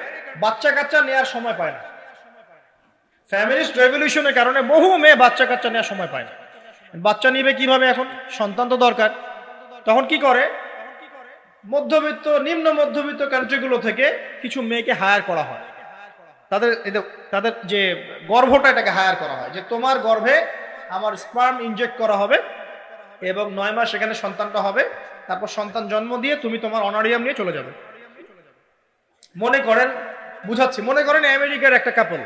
Speaker 1: বাচ্চা কাচ্চা নেওয়ার সময় পায় না। ফ্যামিনিস্ট রেভলিউশনের কারণে বহু মেয়ে বাচ্চা কাচ্চা নেওয়ার সময় পায় না। বাচ্চা নিবে কিভাবে? এখন সন্তান তো দরকার। তখন কি করে, মধ্যবিত্ত নিম্ন মধ্যবিত্ত কান্ট্রিগুলো থেকে কিছু মেয়েকে হায়ার করা হয়। তাদের যে গর্ভটা, এটাকে হায়ার করা হয় যে তোমার গর্ভে আমার স্পার্ম ইনজেক্ট করা হবে এবং 9 মাস সেখানে সন্তানটা হবে, তারপর সন্তান জন্ম দিয়ে তুমি তোমার অনারিয়াম নিয়ে চলে যাবে। মনে করেন, বুঝাচ্ছি, মনে করেন আমেরিকার একটা কাপল,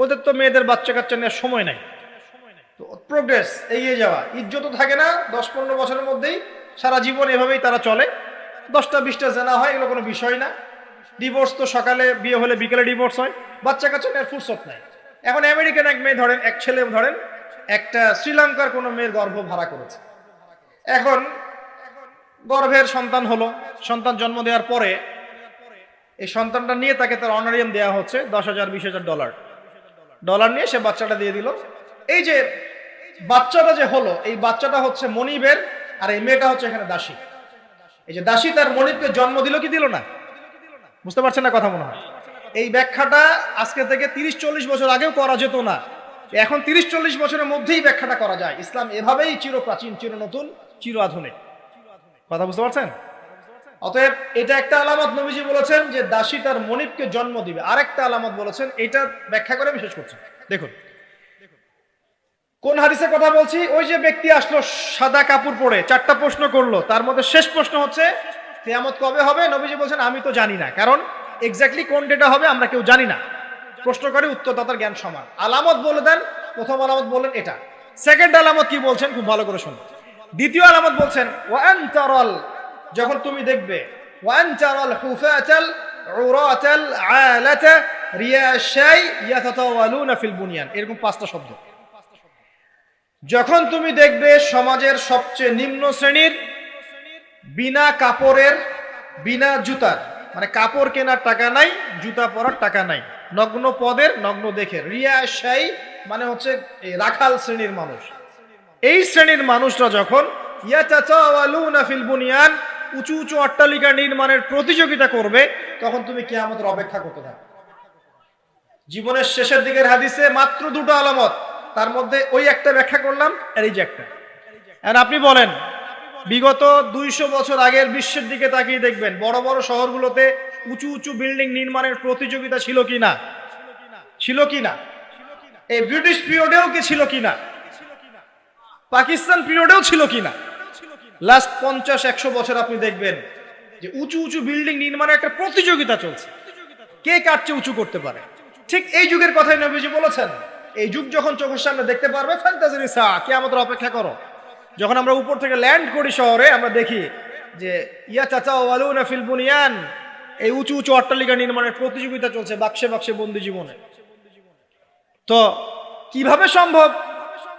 Speaker 1: ওদের তো মেয়েদের বাচ্চা কাচ্চা নেওয়ার সময় নাই, তো প্রোগ্রেস এগিয়ে যাওয়া, ইজ্জত থাকে না, 10-15 বছরের মধ্যেই সারা জীবন এভাবেই তারা চলে। 10টা 20টা জেনা হয়, এগুলো কোনো বিষয় না। ডিভোর্স তো সকালে বিয়ে হলে বিকেলে ডিভোর্স হয়, বাচ্চা কাচ্চা নেওয়ার ফুরসত নাই। এখন আমেরিকান এক মেয়ে ধরেন, এক ছেলে ধরেন একটা শ্রীলঙ্কার কোনো মেয়ের গর্ভ ভাড়া করেছে। এখন গর্ভের সন্তান হলো, সন্তান জন্ম দেওয়ার পরে এই সন্তানটা নিয়ে তাকে তার অনারিয়াম দেওয়া হচ্ছে $10,000-20,000 ডলার নিয়ে সে বাচ্চাটা দিয়ে দিল। এই যে বাচ্চাটা যে হলো, এই বাচ্চাটা হচ্ছে মনিবের, আর এই মেয়েটা হচ্ছে এখানে দাসী। এই যে দাসী তার মনিবকে জন্ম দিল কি দিল না? বুঝতে পারছেন না কথা মনে হয়? এই ব্যাখ্যাটা আজকে থেকে 30-40 বছর আগেও করা যেত না, এখন 30-40 বছরের মধ্যেই ব্যাখ্যাটা করা যায়। ইসলাম এভাবেই চির প্রাচীন, চির নতুন, চির আধুনিক। কথা বুঝতে পারছেন? অতএব এটা একটা আলামত নবীজি বলেছেন যে দাসী তার মনিবকে জন্ম দিবে। আরেকটা আলামত বলেছেন, এটা ব্যাখ্যা করে বিশেষ করছেন। দেখুন কোন হাদিসের কথা বলছি। ওই যে ব্যক্তি আসলো সাদা কাপড় পরে, 4টা প্রশ্ন করলো, তার মধ্যে শেষ প্রশ্ন হচ্ছে কিয়ামত কবে হবে? নবীজি বলছেন আমি তো জানি না, কারণ এক্স্যাক্টলি কোন ডেটা হবে আমরা কেউ জানি না। প্রশ্ন করে উত্তরদাতার জ্ঞান সমান। আলামত বলে দেন, প্রথম আলামত বললেন এটা। সেকেন্ড আলামত কি বলছেন, খুব ভালো করে শুনুন। দ্বিতীয় আলামত বলছেন ওয়ান তারাল, যখন তুমি দেখবে, ওয়ান তারাল হুফাতাল উরাতাল আলাতা রিয়াশাই ইয়াতাতাওয়ালুনা ফিল বুনিয়ান, এরকম 5টা শব্দ। যখন তুমি দেখবে সমাজের সবচেয়ে নিম্ন শ্রেণীর, বিনা কাপড়ের, বিনা জুতার, মানে কাপড় কেনার টাকা নাই, জুতা পরার টাকা নাই, নগ্ন পদের, নগ্ন দেখে, রিয়াশাই মানে হচ্ছে রাখাল শ্রেণীর মানুষ। এই শ্রেণীর মানুষরা যখন ইয়াতাতাওয়ালুনা ফিল বুনিয়ান, উঁচু উঁচু অট্টালিকা নির্মাণের প্রতিযোগিতা করবে, তখন তুমি কিয়ামতের অপেক্ষা করতে থাকো। জীবনের শেষের দিকের হাদিসে মাত্র 2টা আলামত, তার মধ্যে ওই একটা ব্যাখ্যা করলাম, আর এই যে একটা। আর আপনি বলেন বিগত 200 বছর আগের বিশ্বের দিকে তাকিয়ে দেখবেন, বড় বড় শহরগুলোতে উঁচু উঁচু বিল্ডিং নির্মাণের প্রতিযোগিতা ছিল কিনা? ছিল কিনা? এই ব্রিটিশ পিরিয়ডেও কি ছিল কিনা? পাকিস্তান পিরিয়ডেও ছিল কিনা? লাস্ট 50-100 বছর আপনি দেখবেন যে উঁচু উঁচু বিল্ডিং নির্মাণের একটা প্রতিযোগিতা চলছে, কে কার চেয়ে উঁচু করতে পারে। ঠিক এই যুগের কথাই নবীজি বলেছেন, এই যুগ যখন চোখের সামনে দেখতে পারবে, ফ্যান্টাসির সা কিয়ামতের অপেক্ষা করো। যখন আমরা উপর থেকে ল্যান্ড করি শহরে, আমরা দেখি যে ইয়াতাতাওয়ালুনা ফিল বুনিয়ান, এই উঁচু উঁচু অট্টালিকা নির্মাণের প্রতিযোগিতা চলছে, বাক্সে বাক্সে বন্দি জীবনে। তো কিভাবে সম্ভব?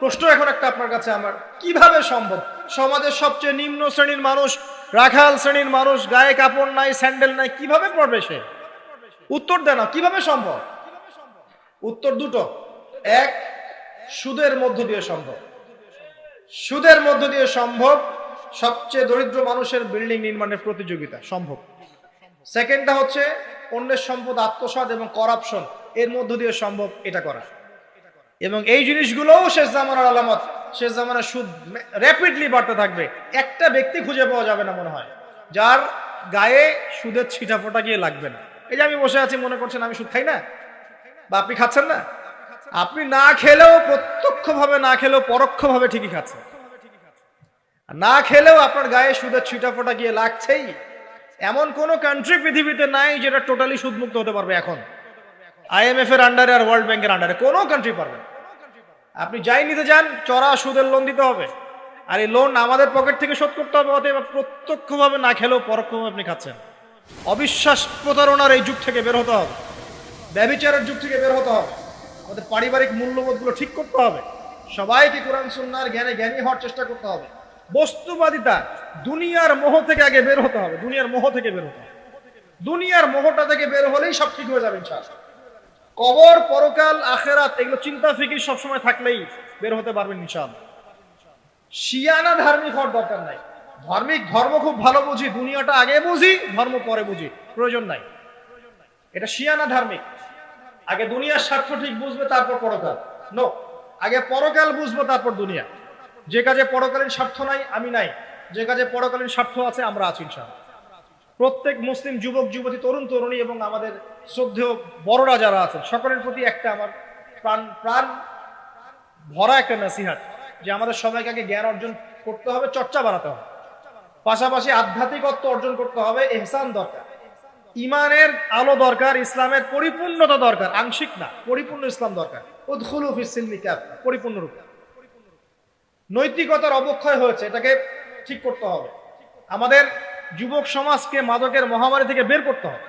Speaker 1: প্রশ্ন এখন একটা আপনার কাছে আমার, কিভাবে সম্ভব? সমাজের সবচেয়ে নিম্ন শ্রেণীর মানুষ, রাখাল শ্রেণীর মানুষ, গায়ে কাপড় নাই, স্যান্ডেল নাই, কিভাবে পড়বে সে? উত্তর দেন না, কিভাবে সম্ভব? উত্তর দুটো। এক, সুদের মধ্য দিয়ে সম্ভব। সুদের মধ্য দিয়ে সম্ভব সবচেয়ে দরিদ্র মানুষের বিল্ডিং নির্মাণের প্রতিযোগিতা সম্ভব। সেকেন্ডটা হচ্ছে অন্যের সম্পদ আত্মসাৎ এবং করাপশন, এর মধ্য দিয়ে সম্ভব এটা করা। এবং এই জিনিসগুলোও শেষ জামানার আলামত। শেষ জামানার সুদ র্যাপিডলি বাড়তে থাকবে। একটা ব্যক্তি খুঁজে পাওয়া যাবে না মনে হয় যার গায়ে সুদের ছিটাফোঁটা গিয়ে লাগবে না। এই যে আমি বসে আছি, মনে করছেন আমি সুদ খাই না, বা আপনি খাচ্ছেন না। আপনি না খেলেও, প্রত্যক্ষভাবে না খেলেও পরোক্ষভাবে ঠিকই খাচ্ছেন। না খেলেও আপনার গায়ে সুদের ছিটাফোঁটা গিয়ে লাগছেই। এমন কোন কান্ট্রি পৃথিবীতে নাই যেটা টোটালি সুদমুক্ত হতে পারবে এখন। IMF এর আন্ডারে আর ওয়ার্ল্ড ব্যাংকের আন্ডারে কোনো কান্ট্রি পারবে না। আপনি যাই নিতে যান, চড়া সুদের লোন দিতে হবে, আর এই লোন আমাদের পকেট থেকে শোধ করতে হবে। অতএব প্রত্যক্ষভাবে না খেলেও পরোক্ষভাবে আপনি খাচ্ছেন। অবিশ্বাস প্রতারণার এই যুগ থেকে বের হতে হবে, ব্যভিচারের যুগ থেকে বের হতে হবে। আমাদের পারিবারিক মূল্যবোধগুলো ঠিক করতে হবে। সবাইকে কোরআন সুন্নাহর জ্ঞানে জ্ঞানী হওয়ার চেষ্টা করতে হবে। বস্তুবাদিতা, দুনিয়ার মোহ থেকে আগে বের হতে হবে। দুনিয়ার মোহ থেকে বের হতে হবে। দুনিয়ার মোহটা থেকে বের হলেই সব ঠিক হয়ে যাবে ইনশাআল্লাহ। কবর, পরকাল, আখেরাত, এগুলো চিন্তা ফিকির সবসময় থাকলেই বের হতে পারবেন ইনশাআল্লাহ। শিয়ানা ধার্মিক হওয়ার দরকার নাই। ধর্ম খুব ভালো বুঝি, দুনিয়াটা আগে বুঝি, ধর্ম পরে বুঝি, প্রয়োজন নাই। এটা শিয়ানা ধার্মিক। আগে দুনিয়ার স্বার্থ ঠিক বুঝবে, তারপর পরকাল। নো, আগে পরকাল বুঝবো, তারপর দুনিয়া। যে কাজে পরকালীন স্বার্থ নাই, আমি নাই। যে কাজে পরকালীন স্বার্থ আছে, আমরা আছি ইনশাআল্লাহ। প্রত্যেক মুসলিম যুবক যুবতী, তরুণ তরুণী এবং আমাদের শ্রদ্ধেয় বড়রা যারা আছেন, সকলের প্রতি একটা আমার প্রাণ ভরা একটা নসিহত, যে আমাদের সবাইকে আগে জ্ঞান অর্জন করতে হবে, চর্চা বাড়াতে হবে, পাশাপাশি আধ্যাত্মিকত্ব অর্জন করতে হবে। ইহসান দরকার, ইমানের আলো দরকার, ইসলামের পরিপূর্ণতা দরকার, আংশিক না, পরিপূর্ণ ইসলাম দরকার। উদখুলু ফিস সিলমি কাফা, পরিপূর্ণ রূপে। নৈতিকতার অবক্ষয় হয়েছে, এটাকে ঠিক করতে হবে। আমাদের যুবক সমাজকে মাদকের মহামারী থেকে বের করতে হবে।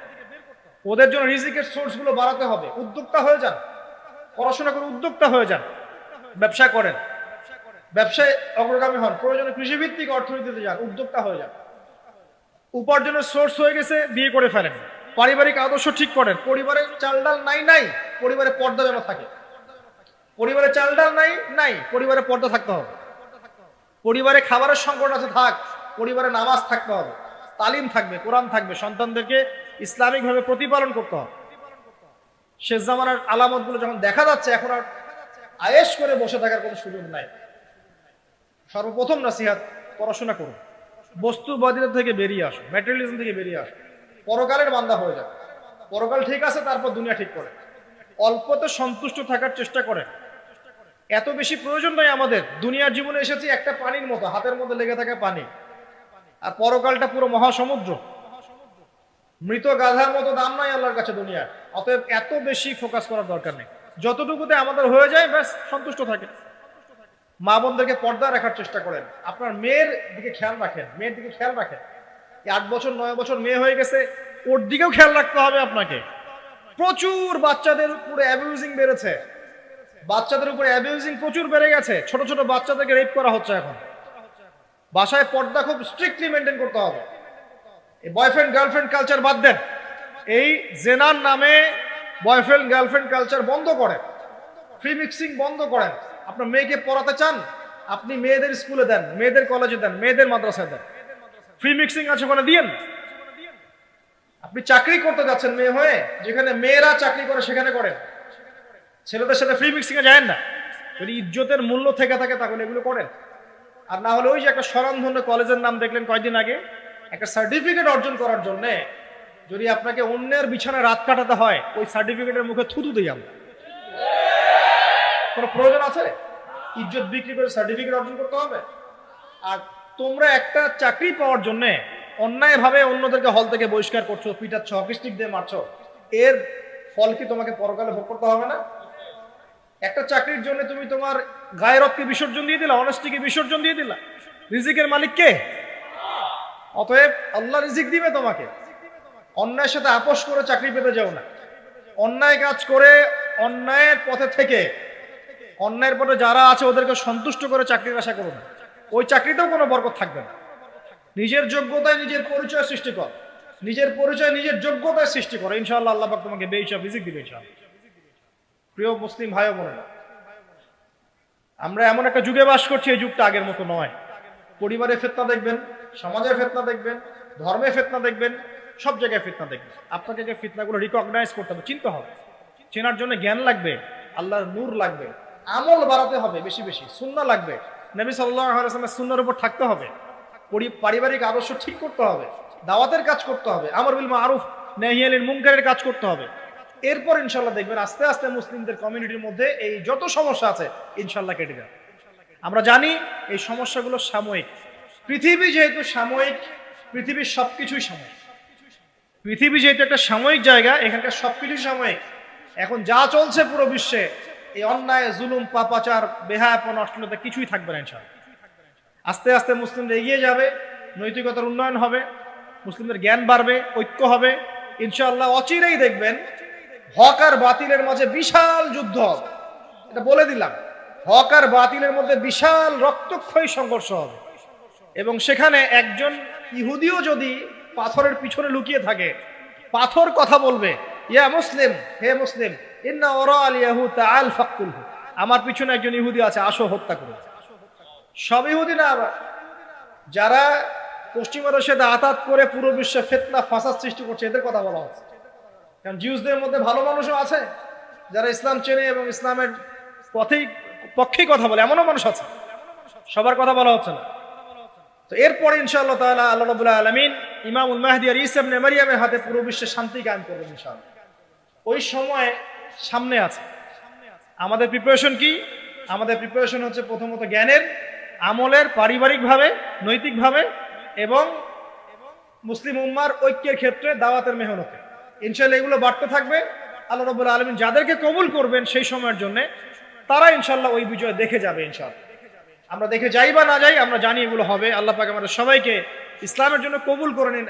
Speaker 1: ওদের জন্য রিজিকের সোর্স গুলো বাড়াতে হবে। উদ্যোক্তা হয়ে যান, পড়াশোনা করে উদ্যোক্তা হয়ে যান, ব্যবসা করেন, ব্যবসায় অগ্রগামী হন, প্রয়োজনে কৃষিভিত্তিক অর্থনীতিতে যান, উদ্যোক্তা হয়ে যান। উপার্জনের সোর্স হয়ে গেছে, বিয়ে করে ফেলেন, পারিবারিক আদর্শ ঠিক করেন। পরিবারে চাল ডাল নাই, পরিবারে পর্দা যেন থাকে। পরিবারে চাল ডাল নাই, পরিবারে পর্দা থাকতে হবে। পরিবারে খাবারের সংকট আছে, থাক, পরিবারে নামাজ থাকতে হবে, তালিম থাকবে, কোরআন থাকবে, সন্তানদেরকে ইসলামিক ভাবে প্রতিপালন করতে হবে। শেষ জামানার আলামতগুলো যখন দেখা যাচ্ছে, এখন আর আয়েশ করে বসে থাকার কোনো সুযোগ নাই। সর্বপ্রথম নসিহত, পড়াশোনা করুন, বস্তুবাদিতা থেকে বেরিয়ে আসুন, ম্যাটেরিয়ালিজম থেকে বেরিয়ে আসুন, পরকালের বান্দা হয়ে যান। পরকাল ঠিক আছে, তারপর দুনিয়া ঠিক করে। অল্পতে সন্তুষ্ট থাকার চেষ্টা করেন। এত বেশি প্রয়োজন নয় আমাদের। দুনিয়ার জীবনে এসেছি একটা পানির মতো, হাতের মধ্যে লেগে থাকা পানি, আর পরকালটা পুরো মহাসমুদ্র। মৃত গাধার মতো দাম নাই আল্লাহর কাছে দুনিয়ার। অতএব এত বেশি ফোকাস করার দরকার নেই। যতটুকুতে আমাদের হয়ে যায় ব্যাস, সন্তুষ্ট থাকে। মা বোনদেরকে পর্দা রাখার চেষ্টা করেন। আপনার মেয়ের দিকে খেয়াল রাখেন, মেয়ের দিকে খেয়াল রাখেন। 8 বছর 9 বছর মেয়ে হয়ে গেছে, ওর দিকেও খেয়াল রাখতে হবে আপনাকে। প্রচুর বাচ্চাদের উপরে অ্যাবিউজিং বেড়েছে, বাচ্চাদের উপরে অ্যাবিউজিং প্রচুর বেড়ে গেছে। ছোট ছোট বাচ্চাদেরকে রেপ করা হচ্ছে এখন। বাসায় পর্দা খুব স্ট্রিক্টলি মেনটেন করতে হবে। এই বয়ফ্রেন্ড গার্লফ্রেন্ড কালচার বাদ দেন। এই জেনার নামে বয়ফ্রেন্ড গার্লফ্রেন্ড কালচার বন্ধ করেন, ফ্রি মিক্সিং বন্ধ করেন। আপনার মেয়েকে পড়াতে চান, আপনি মেয়েদের স্কুলে দেন, মেয়েদের কলেজে দেন, মেয়েদের মাদ্রাসায় দেন। ফ্রি মিক্সিং আছে ওখানে দিয়েন। আপনি চাকরি করতে যাচ্ছেন মেয়ে হয়ে, যেখানে মেয়েরা চাকরি করে সেখানে করেন। ছেলেদের সাথে ফ্রি মিক্সিং এ যায় না। যদি ইজ্জতের মূল্য থেকে থাকে তাহলে এগুলো করেন। আর না হলে ওই যে একটা স্বনামধন্য কলেজের নাম দেখলেন কয়েকদিন আগে, একটা সার্টিফিকেট অর্জন করার জন্য যদি আপনাকে অন্যের বিছানায় রাত কাটাতে হয়, ওই সার্টিফিকেটের মুখে থুতু দিই আমরা। কোনো প্রয়োজন আছে? ইজ্জত বিক্রি করে সার্টিফিকেট অর্জন করতে হবে? আর তোমরা একটা চাকরি পাওয়ার জন্য অন্যায়ভাবে অন্যদেরকে হল থেকে বহিষ্কার করছো, পিটাচ্ছ, হকি স্টিক দিয়ে মারছো, এর ফল কি তোমাকে পরকালে ভোগ করতে হবে না? একটা চাকরির জন্য তুমি তোমার গায়রতকে বিসর্জন দিয়ে দিলা, অনেস্টিকে বিসর্জন দিয়ে দিলা। রিজিকের মালিক কে? অতএব আল্লাহ রিজিক দিবে তোমাকে। অন্যায়ের সাথে আপোষ করে চাকরি পেতে যাও না। অন্যায় কাজ করে, অন্যায়ের পথে থেকে, অন্যায়ের পথে যারা আছে ওদেরকে সন্তুষ্ট করে চাকরির আশা করো না। ওই চাকরিতেও কোনো বরকত থাকবে না। নিজের যোগ্যতায় নিজের পরিচয় সৃষ্টি কর, নিজের পরিচয় নিজের যোগ্যতায় সৃষ্টি করো। ইনশাআল্লাহ আল্লাহ পাক তোমাকে বেহিসাব রিজিক দিবে ইনশাআল্লাহ। প্রিয় মুসলিম ভাই ও বোনেরা, আমরা এমন একটা যুগে বাস করছি, এই যুগটা আগের মতো নয়। পরিবারে ফিতনা দেখবেন, সমাজে ফিতনা দেখবেন, ধর্মে ফিতনা দেখবেন, সব জায়গায় ফিতনা দেখবেন। আপনাকে যে ফিতনাগুলো রিকগনাইজ করতে হবে, চিনতে হবে। চেনার জন্য জ্ঞান লাগবে, আল্লাহর নূর লাগবে, আমল বাড়াতে হবে, বেশি বেশি সুন্নাহ লাগবে, নবী সাল্লাল্লাহু আলাইহি ওয়াসাল্লামের সুন্নাহর উপর থাকতে হবে, পারিবারিক আদর্শ ঠিক করতে হবে, দাওয়াতের কাজ করতে হবে, আমর বিল মারুফ নাহি আনিল মুনকারের কাজ করতে হবে। এরপর ইনশাআল্লাহ দেখবেন আস্তে আস্তে মুসলিমদের কমিউনিটির মধ্যে এই যত সমস্যা আছে ইনশাআল্লাহ কেটে যাবে। আমরা জানি এই সমস্যাগুলো সাময়িক, পৃথিবী যেহেতু সাময়িক, পৃথিবীর সবকিছুই সাময়িক, পৃথিবী যেহেতু একটা সাময়িক জায়গা, এখানকার সবকিছু সাময়িক। এখন যা চলছে পুরো বিশ্বে, এই অন্যায়, জুলুম, পাপাচার, বেহায়াপন, অশ্লীলতা কিছুই থাকবে না ইনশাআল্লাহ। আস্তে আস্তে মুসলিমরা এগিয়ে যাবে, নৈতিকতার উন্নয়ন হবে, মুসলিমদের জ্ঞান বাড়বে, ঐক্য হবে ইনশাআল্লাহ। অচিরেই দেখবেন হক আর বাতিলের মাঝে বিশাল যুদ্ধ হবে, এটা বলে দিলাম। হক আর বাতিলের মধ্যে বিশাল রক্তক্ষয়ী সংঘর্ষ হবে, এবং সেখানে একজন ইহুদিও যদি পাথরের পিছনে লুকিয়ে থাকে, পাথর কথা বলবে, ইয়া মুসলিম, হে মুসলিম, ইন্না ওরা আল ইয়াহু তাআল ফাকতুলহু, আমার পিছনে একজন ইহুদি আছে, আসো হত্যা করো। সব ইহুদি না, আবার যারা পশ্চিমা দেশে আতাত করে পুরো বিশ্বে ফিতনা ফাসাদ সৃষ্টি করছে, এদের কথা বলা হচ্ছে। কারণ জিউসদের মধ্যে ভালো মানুষও আছে যারা ইসলাম চেনে এবং ইসলামের পক্ষেই কথা বলে, এমনও মানুষ আছে, সবার কথা বলা হচ্ছে না। তো এরপরে ইনশাআল্লাহ তাআলা আল্লাহ রাব্বুল আলামিন ইমামুল মাহদি আর ঈসা ইবনে মারইয়ামের হাতে পুরো বিশ্বে শান্তি কায়েম করবেন ইনশাআল্লাহ। ওই সময় সামনে আছে। আমাদের প্রিপারেশন কি? আমাদের প্রিপারেশন হচ্ছে প্রথমত জ্ঞানের, আমলের, পারিবারিকভাবে, নৈতিকভাবে, এবং মুসলিম উম্মার ঐক্যের ক্ষেত্রে দাওয়াতের মেহনতে। ইনশাআল্লাহ এগুলো বাড়তে থাকবে। আল্লাহ রাব্বুল আলামিন যাদেরকে কবুল করবেন সেই সময়ের জন্য, তারা ইনশাআল্লাহ ওই বিজয় দেখে যাবে ইনশাআল্লাহ। আমরা দেখে যাই বা না যাই, আমরা জানি এগুলো হবে। আল্লাহ পাক আমাদের সবাইকে ইসলামের জন্য কবুল করে নিন।